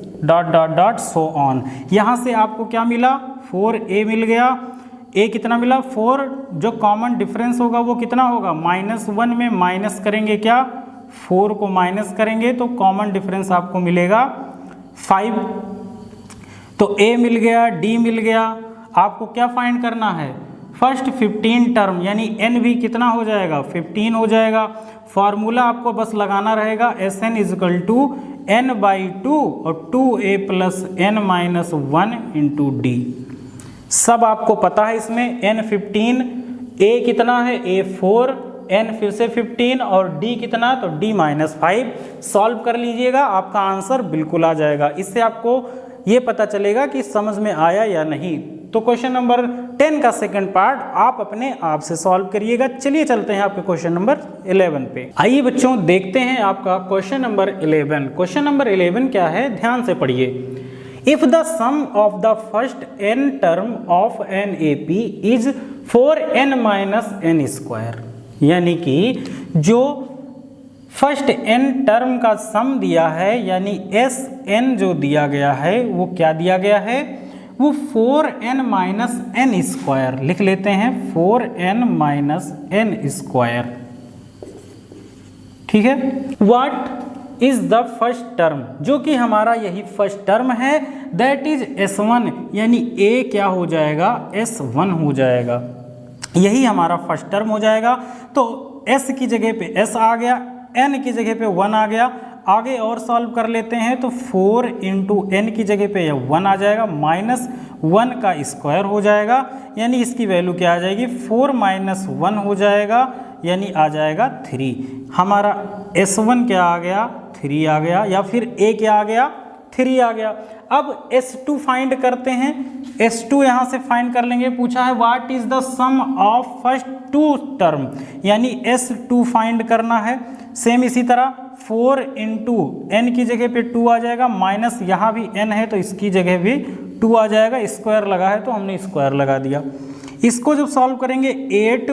so on. यहाँ से आपको क्या मिला 4A मिल गया। A कितना मिला 4, जो कॉमन डिफरेंस होगा वो कितना होगा -1 में माइनस करेंगे क्या 4 को माइनस करेंगे तो कॉमन डिफरेंस आपको मिलेगा 5। तो A मिल गया, D मिल गया। आपको क्या फाइंड करना है फर्स्ट 15 टर्म यानी n भी कितना हो जाएगा 15 हो जाएगा। फॉर्मूला आपको बस लगाना रहेगा Sn = n/2 और 2A + n-1 इंटू D। सब आपको पता है इसमें n 15, A कितना है A4, n फिर से 15 और D कितना तो D -5। सॉल्व कर लीजिएगा, आपका आंसर बिल्कुल आ जाएगा। इससे आपको ये पता चलेगा कि समझ में आया या नहीं। तो क्वेश्चन नंबर 10 का सेकंड पार्ट आप अपने आप से सॉल्व करिएगा। चलिए चलते हैं आपके क्वेश्चन नंबर 11 पे। आइए बच्चों देखते हैं आपका क्वेश्चन नंबर 11। क्वेश्चन नंबर 11 क्या है, ध्यान से पढ़िए। If the sum of the first n term of an AP is 4n - n², यानी कि जो फर्स्ट n टर्म का सम दिया है यानी Sn जो दिया गया है वो क्या दिया गया है, वो 4n - n²। लिख लेते हैं 4n - n²। ठीक है। What is the first term, जो कि हमारा यही फर्स्ट टर्म है, दैट इज S1 यानी A क्या हो जाएगा S1 हो जाएगा। यही हमारा फर्स्ट टर्म हो जाएगा। तो S की जगह पे S आ गया, n की जगह पे 1 आ गया। आगे और सॉल्व कर लेते हैं तो 4 इंटू n की जगह पे यह 1 आ जाएगा, -1 का स्क्वायर हो जाएगा यानी इसकी वैल्यू क्या आ जाएगी 4 - 1 हो जाएगा यानी आ जाएगा 3। हमारा S1 क्या आ गया 3 आ गया, या फिर A क्या आ गया 3 आ गया। अब S2 फाइंड करते हैं। S2 यहाँ से फाइंड कर लेंगे। पूछा है what is the sum of first 2 term, यानी S2 फाइंड करना है। सेम इसी तरह 4 इंटू n की जगह पे 2 आ जाएगा, माइनस यहाँ भी n है तो इसकी जगह भी 2 आ जाएगा। स्क्वायर लगा है तो हमने स्क्वायर लगा दिया। इसको जब सॉल्व करेंगे 8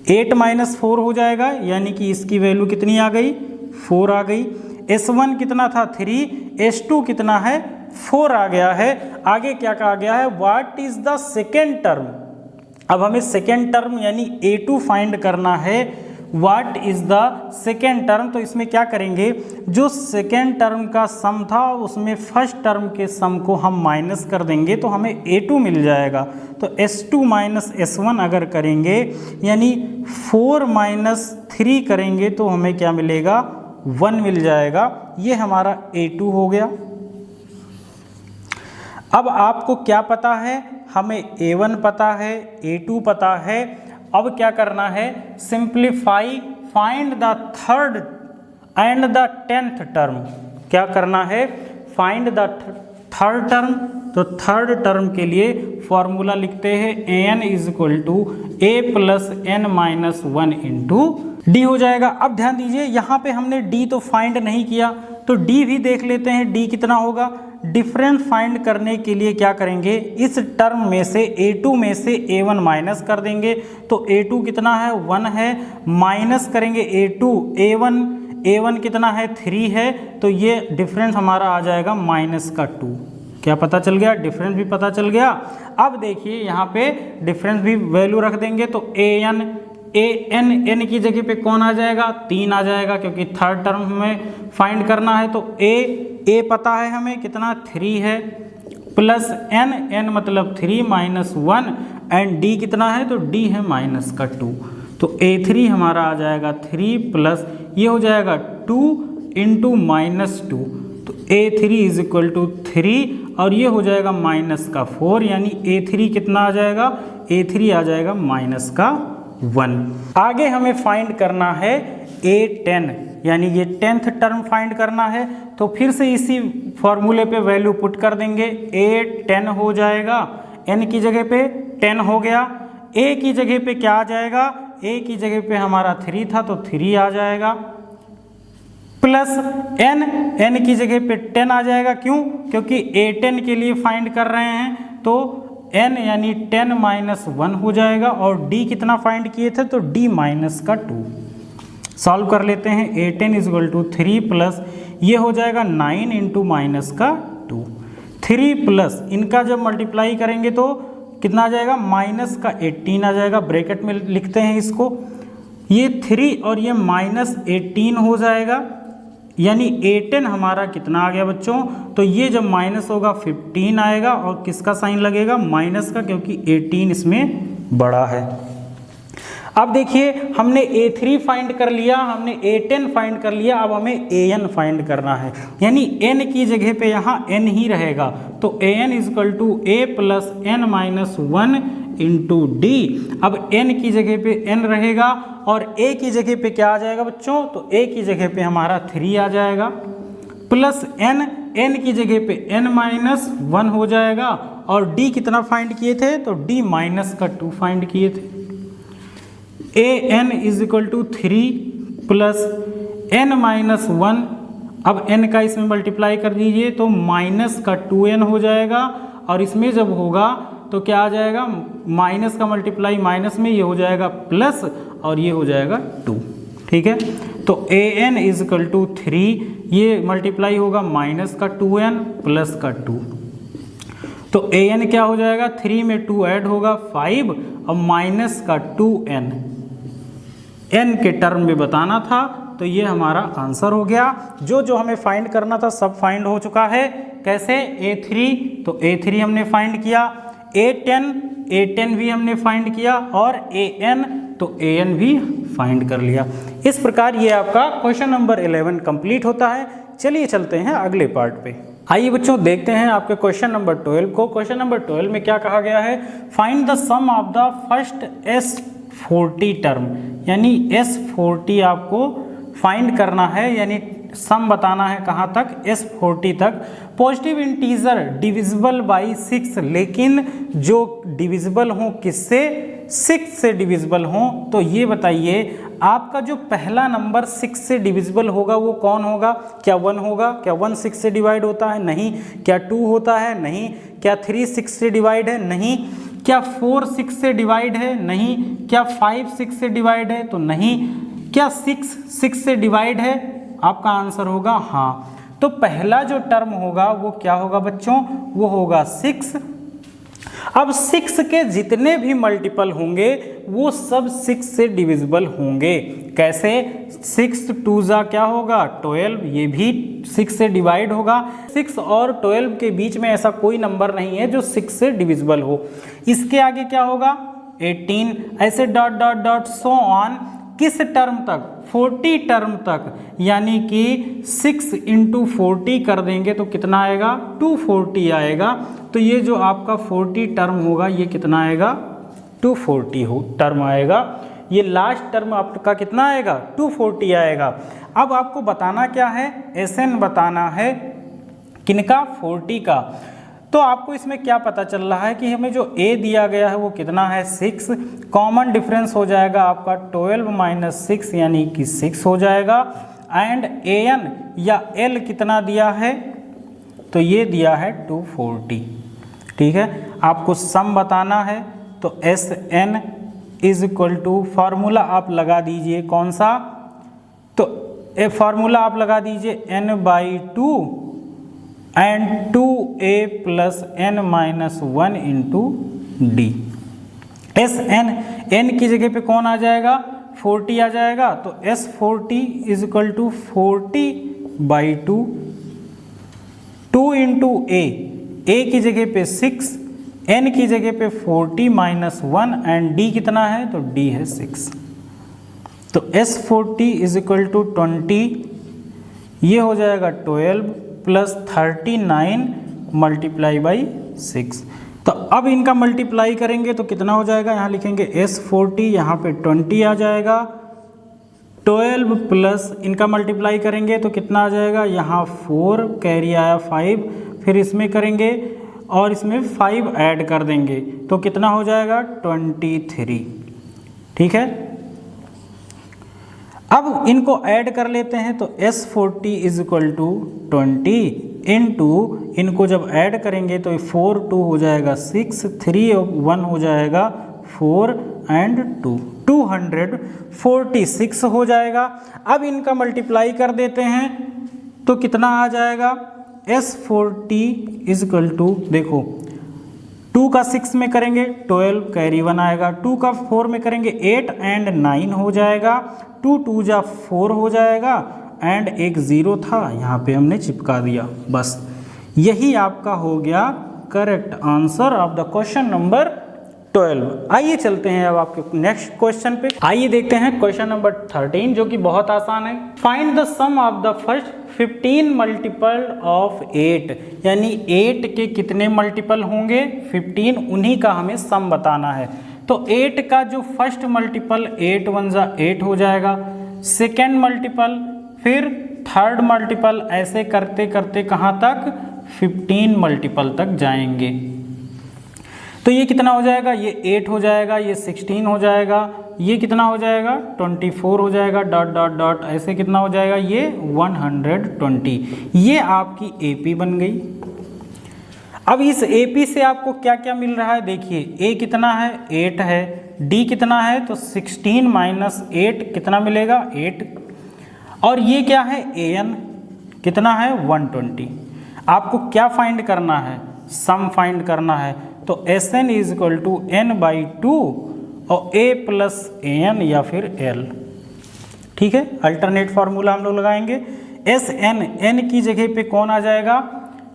- 4 हो जाएगा यानी कि इसकी वैल्यू कितनी आ गई 4 आ गई। S1 कितना था 3, S2 कितना है 4 आ गया है। आगे क्या कहा गया है what is the second term. अब हमें सेकेंड टर्म यानी A2 फाइंड करना है। What is the second term, तो इसमें क्या करेंगे, जो सेकेंड टर्म का सम था उसमें फर्स्ट टर्म के सम को हम माइनस कर देंगे तो हमें A2 मिल जाएगा। तो S2 - S1 अगर करेंगे यानी 4 - 3 करेंगे तो हमें क्या मिलेगा 1 मिल जाएगा। ये हमारा A2 हो गया। अब आपको क्या पता है, हमें A1 पता है, A2 पता है। अब क्या करना है, simplify find the third and the 10th term. क्या करना है, फाइंड द थर्ड टर्म। तो थर्ड टर्म के लिए फॉर्मूला लिखते हैं an = A + n-1 into D हो जाएगा। अब ध्यान दीजिए यहाँ पे हमने D तो फाइंड नहीं किया तो D भी देख लेते हैं D कितना होगा। डिफरेंस फाइंड करने के लिए क्या करेंगे, इस टर्म में से A2 में से A1 माइनस कर देंगे तो A2 कितना है 1 है, माइनस करेंगे A2 A1 कितना है 3 है तो ये डिफरेंस हमारा आ जाएगा -2। क्या पता चल गया, डिफरेंस भी पता चल गया। अब देखिए यहाँ पे डिफरेंस भी वैल्यू रख देंगे तो n की जगह पे कौन आ जाएगा 3 आ जाएगा क्योंकि थर्ड टर्म हमें फाइंड करना है। तो A पता है हमें कितना 3 है, प्लस n मतलब 3 - 1 एंड D कितना है तो D है -2। तो A3 हमारा आ जाएगा 3 प्लस ये हो जाएगा 2 इंटू -2 तो A3 = 3 और ये हो जाएगा -4 यानी A3 कितना आ जाएगा, A3 आ जाएगा -1। आगे हमें फाइंड करना है A10 यानी ये 10th टर्म फाइंड करना है। तो फिर से इसी फॉर्मूले पे वैल्यू पुट कर देंगे। A10 हो जाएगा, n की जगह पे 10 हो गया, ए की जगह पे क्या आ जाएगा, ए की जगह पे हमारा 3 था तो 3 आ जाएगा, प्लस n, n की जगह पे 10 आ जाएगा। क्यों? क्योंकि A10 के लिए फाइंड कर रहे हैं तो n यानी 10 माइनस 1 हो जाएगा। और d कितना फाइंड किए थे तो d माइनस का 2। सॉल्व कर लेते हैं। A10 इजल टू 3 प्लस ये हो जाएगा 9 इंटू माइनस का 2, 3 प्लस इनका जब मल्टीप्लाई करेंगे तो कितना आ जाएगा, माइनस का 18 आ जाएगा। ब्रैकेट में लिखते हैं इसको, ये 3 और ये माइनस 18 हो जाएगा, यानी A10 हमारा कितना आ गया बच्चों, तो ये जब माइनस होगा 15 आएगा और किसका साइन लगेगा, माइनस का, क्योंकि 18 इसमें बड़ा है। अब देखिए हमने A3 फाइंड कर लिया, हमने A10 फाइंड कर लिया, अब हमें AN फाइंड करना है, यानी n की जगह पे यहाँ n ही रहेगा। तो AN is equal to A plus n minus 1 into d. अब n की जगह पे n रहेगा और a की जगह पे क्या आ जाएगा बच्चों, तो a की जगह पे हमारा 3 आ जाएगा, प्लस n की जगह पे n माइनस 1 हो जाएगा। और d कितना फाइंड किए थे, तो d माइनस का 2 फाइंड किए थे। an is equal to 3 plus n minus 1, अब n का इसमें मल्टीप्लाई कर दीजिए तो माइनस का 2n हो जाएगा। और इसमें जब होगा तो क्या आ जाएगा, माइनस का मल्टीप्लाई माइनस में, ये हो जाएगा प्लस और ये हो जाएगा 2। ठीक है, तो an इज इक्वल टू 3, ये मल्टीप्लाई होगा माइनस का 2n प्लस का 2, तो an क्या हो जाएगा, 3 में 2 ऐड होगा 5 और माइनस का 2n, n के टर्म में बताना था। तो ये हमारा आंसर हो गया। जो हमें फाइंड करना था सब फाइंड हो चुका है। कैसे, A3 तो A3 हमने फाइंड किया, A10 भी हमने फाइंड किया और AN तो AN भी फाइंड कर लिया। इस प्रकार ये आपका क्वेश्चन नंबर 11 कंप्लीट होता है। चलिए चलते हैं अगले पार्ट पे। आइए बच्चों देखते हैं आपके क्वेश्चन नंबर 12 को। क्वेश्चन नंबर 12 में क्या कहा गया है, find the sum of the first S40 term, यानी S40 आपको फाइंड करना है, यानी सम बताना है कहाँ तक, S40 तक। पॉजिटिव इंटीजर डिविजिबल बाई 6, लेकिन जो डिविजिबल हो किससे, 6 से डिविजिबल हो। तो ये बताइए आपका जो पहला नंबर 6 से डिविजिबल होगा वो कौन होगा, क्या 1 होगा, क्या 1 6 से डिवाइड होता है, नहीं, क्या 2 होता है, नहीं, क्या 3 6 से डिवाइड है, नहीं, क्या 4 6 से डिवाइड है, नहीं, क्या 5 6 से डिवाइड है, तो नहीं, क्या 6 6 से डिवाइड है, आपका आंसर होगा हाँ। तो पहला जो टर्म होगा वो क्या होगा बच्चों, वो होगा 6। अब 6 के जितने भी मल्टीपल होंगे वो सब 6 से डिविजिबल होंगे। कैसे, 6 2 जा क्या होगा 12, ये भी 6 से डिवाइड होगा। 6 और 12 के बीच में ऐसा कोई नंबर नहीं है जो 6 से डिविजिबल हो। इसके आगे क्या होगा 18, ऐसे dot dot dot so on, किस टर्म तक, 40 टर्म तक, यानी कि 6 इंटू 40 कर देंगे तो कितना आएगा 240 आएगा। तो ये जो आपका 40 टर्म होगा ये कितना आएगा 240 हो टर्म आएगा। ये लास्ट टर्म आपका कितना आएगा 240 आएगा। अब आपको बताना क्या है, SN बताना है, किनका 40 का। तो आपको इसमें क्या पता चल रहा है कि हमें जो A दिया गया है वो कितना है 6, कॉमन डिफरेंस हो जाएगा आपका 12 माइनस 6 यानी कि 6 हो जाएगा। एंड AN या L कितना दिया है, तो ये दिया है 240। ठीक है, आपको सम बताना है तो SN is equal to, formula आप लगा दीजिए कौन सा, तो फार्मूला आप लगा दीजिए n/2 and 2a plus n minus 1 into D. SN, n की जगह पे कौन आ जाएगा 40 आ जाएगा, तो S40 is equal to 40/2, 2 into a की जगह पे 6, n की जगह पे 40 माइनस 1 एंड d कितना है, तो d है 6। तो S40 इज इक्वल टू 20, ये हो जाएगा 12 प्लस 39 मल्टीप्लाई बाई 6। तो अब इनका मल्टीप्लाई करेंगे तो कितना हो जाएगा, यहाँ लिखेंगे S40, यहाँ पे 20 आ जाएगा, 12 प्लस इनका मल्टीप्लाई करेंगे तो कितना आ जाएगा, यहाँ 4 कैरी आया 5, फिर इसमें करेंगे और इसमें 5 ऐड कर देंगे तो कितना हो जाएगा 23। ठीक है, अब इनको ऐड कर लेते हैं तो S40 is equal to 20 into, इनको जब ऐड करेंगे तो 4 2 हो जाएगा 6, 3 1 हो जाएगा 4 एंड 2, 246 हो जाएगा। अब इनका मल्टीप्लाई कर देते हैं तो कितना आ जाएगा S40 इज इक्वल टू, देखो 2 का 6 में करेंगे 12 कैरी 1 आएगा, 2 का 4 में करेंगे 8 एंड 9 हो जाएगा, 2 2 जा 4 हो जाएगा एंड एक 0 था यहाँ पे हमने चिपका दिया। बस यही आपका हो गया correct answer of the question number 12। आइए चलते हैं अब आपके नेक्स्ट क्वेश्चन पे। आइए देखते हैं क्वेश्चन नंबर 13 जो कि बहुत आसान है। Find the sum of the first 15 multiple of 8, यानी 8 के कितने मल्टीपल होंगे 15, उन्हीं का हमें सम बताना है। तो 8 का जो फर्स्ट मल्टीपल 8 1 जा 8 हो जाएगा, सेकेंड मल्टीपल, फिर थर्ड मल्टीपल, ऐसे करते करते कहाँ तक 15 मल्टीपल तक जाएंगे। तो ये कितना हो जाएगा, ये 8 हो जाएगा, ये 16 हो जाएगा, ये कितना हो जाएगा 24 हो जाएगा, डॉट डॉट डॉट ऐसे कितना हो जाएगा ये 120। ये आपकी AP बन गई। अब इस AP से आपको क्या क्या मिल रहा है देखिए, A कितना है 8 है, D कितना है तो 16 माइनस 8 कितना मिलेगा 8, और ये क्या है AN कितना है 120। आपको क्या फाइंड करना है, सम फाइंड करना है। तो SN is equal to N/2 और A प्लस AN या फिर L। ठीक है, अल्टरनेट फार्मूला हम लोग लगाएंगे। SN, N की जगह पे कौन आ जाएगा,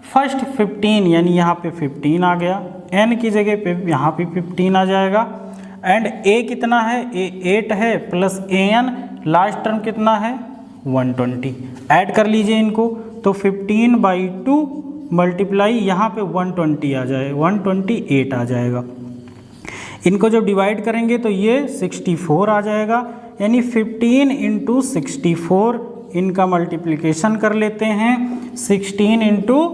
फर्स्ट 15 यानी यहाँ पे 15 आ गया, N की जगह पे यहाँ पे 15 आ जाएगा, एंड A कितना है, A 8 है, प्लस AN लास्ट टर्म कितना है 120। ऐड कर लीजिए इनको तो 15/2 मल्टीप्लाई यहाँ पे 120 आ जाए, 128 आ जाएगा। इनको जब डिवाइड करेंगे तो ये 64 आ जाएगा, यानी 15 इंटू 64 इनका मल्टीप्लिकेशन कर लेते हैं, 16 इंटू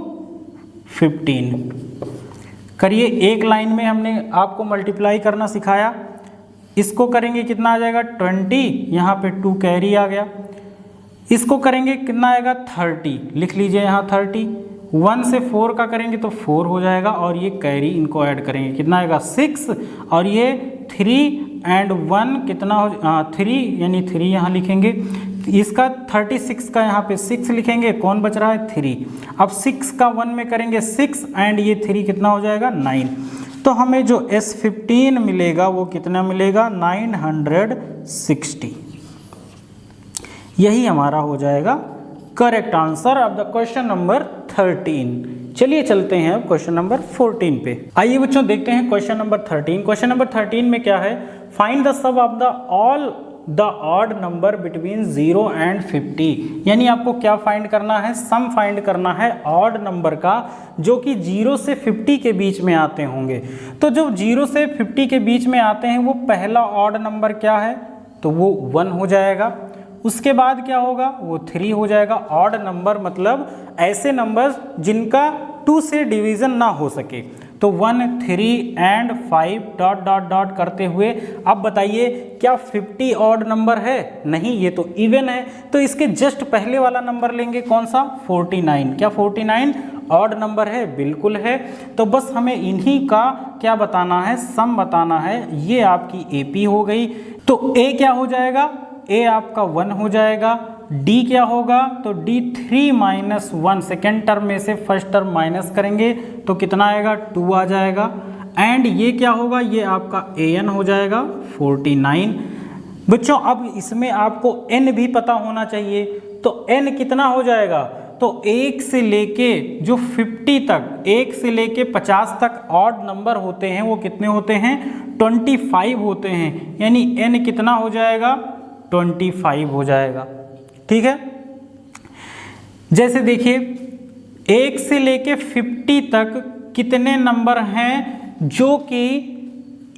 15 करिए। एक लाइन में हमने आपको मल्टीप्लाई करना सिखाया, इसको करेंगे कितना आ जाएगा 20, यहाँ पे 2 कैरी आ गया, इसको करेंगे कितना आएगा 30, लिख लीजिए यहाँ 30, 1 से 4 का करेंगे तो 4 हो जाएगा, और ये कैरी इनको ऐड करेंगे कितना आएगा 6, और ये 3 एंड 1 कितना हो 3, यानी 3 यहाँ लिखेंगे, इसका 36 का यहाँ पे 6 लिखेंगे, कौन बच रहा है 3। अब 6 का 1 में करेंगे 6 एंड ये 3 कितना हो जाएगा 9। तो हमें जो S15 मिलेगा वो कितना मिलेगा 960। यही हमारा हो जाएगा correct answer of the question number 13। चलिए चलते हैं क्वेश्चन नंबर 14 पे। आइए बच्चों देखते हैं क्वेश्चन नंबर 13। क्वेश्चन नंबर 13 में क्या है, find the sum of the all the odd number between 0 and 50, यानी आपको क्या फाइंड करना है, सम फाइंड करना है ऑड नंबर का जो कि 0 से 50 के बीच में आते होंगे। तो जो 0 से 50 के बीच में आते हैं वो पहला ऑड नंबर क्या है, तो वो 1 हो जाएगा। उसके बाद क्या होगा, वो 3 हो जाएगा। ऑड नंबर मतलब ऐसे नंबर्स जिनका 2 से डिवीज़न ना हो सके। तो 1 3 एंड 5 डॉट डॉट डॉट करते हुए अब बताइए क्या 50 ऑड नंबर है, नहीं ये तो इवन है। तो इसके जस्ट पहले वाला नंबर लेंगे कौन सा 49, क्या 49 ऑड नंबर है, बिल्कुल है। तो बस हमें इन्हीं का क्या बताना है, सम बताना है। ये आपकी AP हो गई। तो A क्या हो जाएगा, A आपका 1 हो जाएगा। D क्या होगा, तो D 3 माइनस 1, सेकेंड टर्म में से फर्स्ट टर्म माइनस करेंगे तो कितना आएगा 2 आ जाएगा। एंड ये क्या होगा, ये आपका AN हो जाएगा 49। बच्चों अब इसमें आपको N भी पता होना चाहिए। तो N कितना हो जाएगा, तो 1 से लेके जो 50 तक, 1 से लेके 50 तक ऑड नंबर होते हैं वो कितने होते हैं 25 होते हैं। यानी N कितना हो जाएगा 25 हो जाएगा। ठीक है, जैसे देखिए 1 से लेके 50 तक कितने नंबर हैं जो कि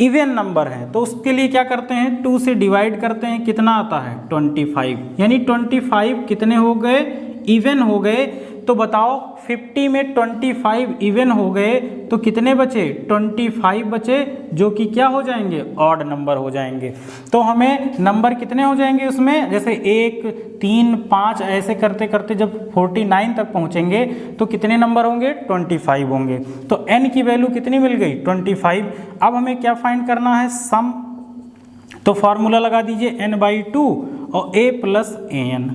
इवन नंबर हैं, तो उसके लिए क्या करते हैं 2 से डिवाइड करते हैं, कितना आता है 25, यानी 25 कितने हो गए इवन हो गए। तो बताओ 50 में 25 इवन हो गए तो कितने बचे? 25 बचे, जो कि क्या हो जाएंगे? ऑड नंबर हो जाएंगे। तो हमें नंबर कितने हो जाएंगे उसमें? जैसे 1, 3, 5 ऐसे करते करते जब 49 तक पहुंचेंगे तो कितने नंबर होंगे? 25 होंगे। तो n की वैल्यू कितनी मिल गई? 25। अब हमें क्या फाइंड करना है? सम। तो फॉर्मूला लगा दीजिए n/2 और a + an।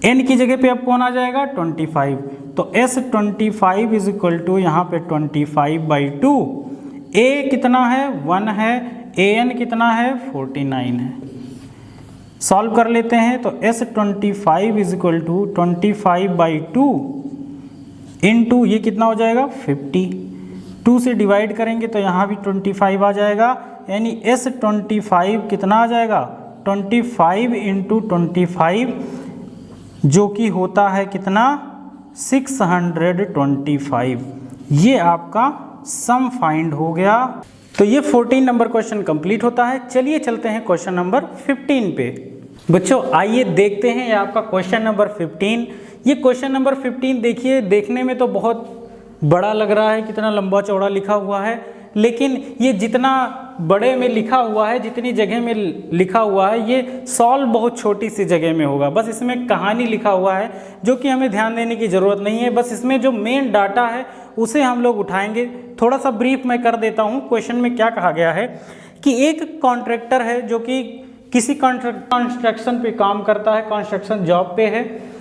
n की जगह पे अब कौन आ जाएगा? 25। तो S25 इज इक्वल टू यहाँ पे 25/2। a कितना है? 1 है। an कितना है? 49 है। सॉल्व कर लेते हैं। तो S25 is equal to 25/2 into ये कितना हो जाएगा? 50। 2 से डिवाइड करेंगे तो यहाँ भी 25 आ जाएगा, यानी S25 कितना आ जाएगा? 25 इंटू 25, जो कि होता है कितना? 625। ये आपका सम फाइंड हो गया। तो ये 14 नंबर क्वेश्चन कंप्लीट होता है। चलिए चलते हैं क्वेश्चन नंबर 15 पे। बच्चों आइए देखते हैं ये आपका क्वेश्चन नंबर 15। ये क्वेश्चन नंबर 15 देखिए, देखने में तो बहुत बड़ा लग रहा है, कितना लंबा चौड़ा लिखा हुआ है, लेकिन ये जितना बड़े में लिखा हुआ है, जितनी जगह में लिखा हुआ है, ये सॉल्व बहुत छोटी सी जगह में होगा। बस इसमें कहानी लिखा हुआ है जो कि हमें ध्यान देने की ज़रूरत नहीं है। बस इसमें जो मेन डाटा है उसे हम लोग उठाएंगे। थोड़ा सा ब्रीफ मैं कर देता हूँ। क्वेश्चन में क्या कहा गया है कि एक कॉन्ट्रैक्टर है जो कि किसी कंस्ट्रक्शन पे काम करता है, कंस्ट्रक्शन जॉब पे है।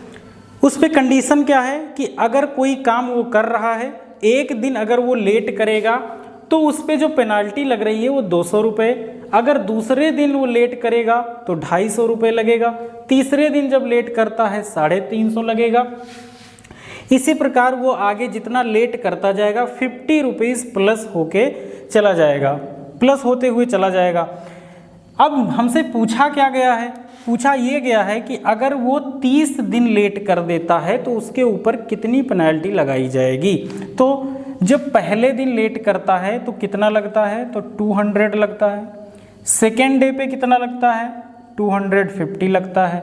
उस पे कंडीशन क्या है कि अगर कोई काम वो कर रहा है, एक दिन अगर वो लेट करेगा तो उस पे जो पेनाल्टी लग रही है वो 200 रुपये। अगर दूसरे दिन वो लेट करेगा तो 250 रुपये लगेगा। तीसरे दिन जब लेट करता है 350 लगेगा। इसी प्रकार वो आगे जितना लेट करता जाएगा 50 रुपीज़ प्लस होके चला जाएगा, प्लस होते हुए चला जाएगा। अब हमसे पूछा क्या गया है? पूछा ये गया है कि अगर वो 30 दिन लेट कर देता है तो उसके ऊपर कितनी पेनल्टी लगाई जाएगी। तो जब पहले दिन लेट करता है तो कितना लगता है? तो 200 लगता है। सेकेंड डे पे कितना लगता है? 250 लगता है।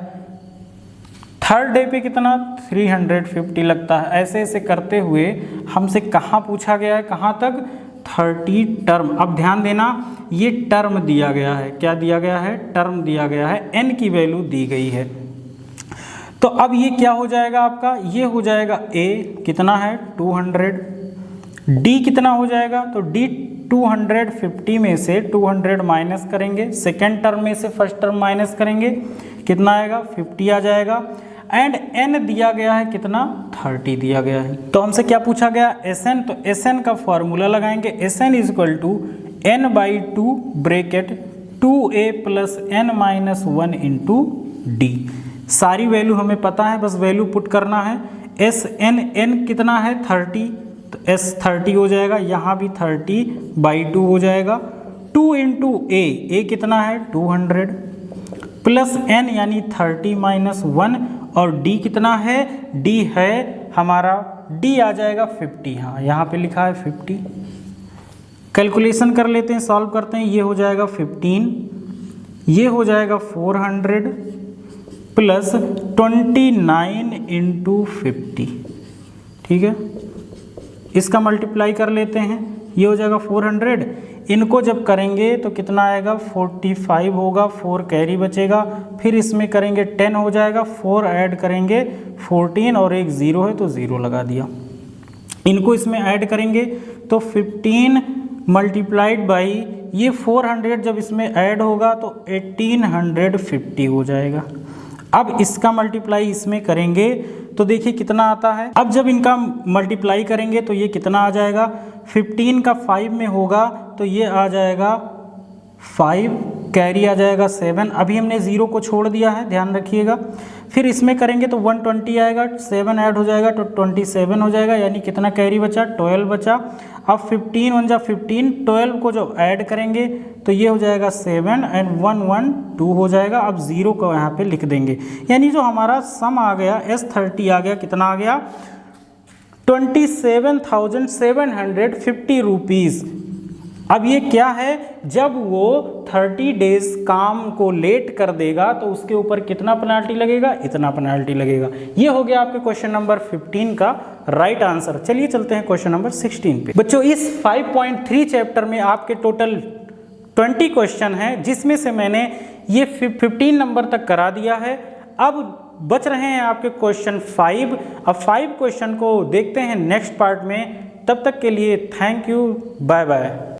थर्ड डे पे कितना? 350 लगता है। ऐसे ऐसे करते हुए हमसे कहाँ पूछा गया है? कहाँ तक? 30 टर्म। अब ध्यान देना, ये टर्म दिया गया है। क्या दिया गया है? टर्म दिया गया है। n की वैल्यू दी गई है। तो अब ये क्या हो जाएगा आपका? ये हो जाएगा a कितना है? 200। d कितना हो जाएगा? तो d 250 में से 200 माइनस करेंगे, सेकेंड टर्म में से फर्स्ट टर्म माइनस करेंगे, कितना आएगा? 50 आ जाएगा। एंड n दिया गया है कितना? 30 दिया गया है। तो हमसे क्या पूछा गया? Sn। तो Sn का फॉर्मूला लगाएंगे। Sn is equal to n/2 bracket 2a + n-1 into d। सारी वैल्यू हमें पता है, बस वैल्यू पुट करना है। n कितना है? 30। तो S 30 हो जाएगा, यहाँ भी 30/2 हो जाएगा। 2 इंटू a कितना है? 200 प्लस n यानी 30-1, और d कितना है? d है हमारा, d आ जाएगा 50। हाँ यहाँ पे लिखा है 50। कैलकुलेशन कर लेते हैं, सॉल्व करते हैं। ये हो जाएगा 15, ये हो जाएगा 400 प्लस 29 इंटू 50। ठीक है, इसका मल्टीप्लाई कर लेते हैं। ये हो जाएगा 400। इनको जब करेंगे तो कितना आएगा? 45 होगा, 4 कैरी बचेगा। फिर इसमें करेंगे 10 हो जाएगा, 4 ऐड करेंगे 14 और एक 0 है तो 0 लगा दिया। इनको इसमें ऐड करेंगे तो 15 मल्टीप्लाइड बाई ये 400 जब इसमें ऐड होगा तो 1850 हो जाएगा। अब इसका मल्टीप्लाई इसमें करेंगे तो देखिए कितना आता है। अब जब इनका मल्टीप्लाई करेंगे तो ये कितना आ जाएगा? 15 का 5 में होगा तो ये आ जाएगा 5, कैरी आ जाएगा 7। अभी हमने 0 को छोड़ दिया है, ध्यान रखिएगा। फिर इसमें करेंगे तो 120 आएगा, 7 ऐड हो जाएगा तो 27 हो जाएगा, यानी कितना कैरी बचा? 12 बचा। अब 15 1 जा 15, 12 को जब ऐड करेंगे तो ये हो जाएगा 7 एंड 1 1 2 हो जाएगा। अब 0 को यहाँ पे लिख देंगे, यानी जो हमारा सम आ गया S30 आ गया, कितना आ गया? 27,750 रुपीज़। अब ये क्या है? जब वो 30 डेज काम को लेट कर देगा तो उसके ऊपर कितना पेनाल्टी लगेगा? इतना पेनाल्टी लगेगा। ये हो गया आपके क्वेश्चन नंबर 15 का राइट आंसर। चलिए चलते हैं क्वेश्चन नंबर 16 पे। बच्चों इस 5.3 चैप्टर में आपके टोटल 20 क्वेश्चन हैं, जिसमें से मैंने ये 15 नंबर तक करा दिया है। अब बच रहे हैं आपके क्वेश्चन 5। अब 5 क्वेश्चन को देखते हैं नेक्स्ट पार्ट में। तब तक के लिए थैंक यू, बाय बाय।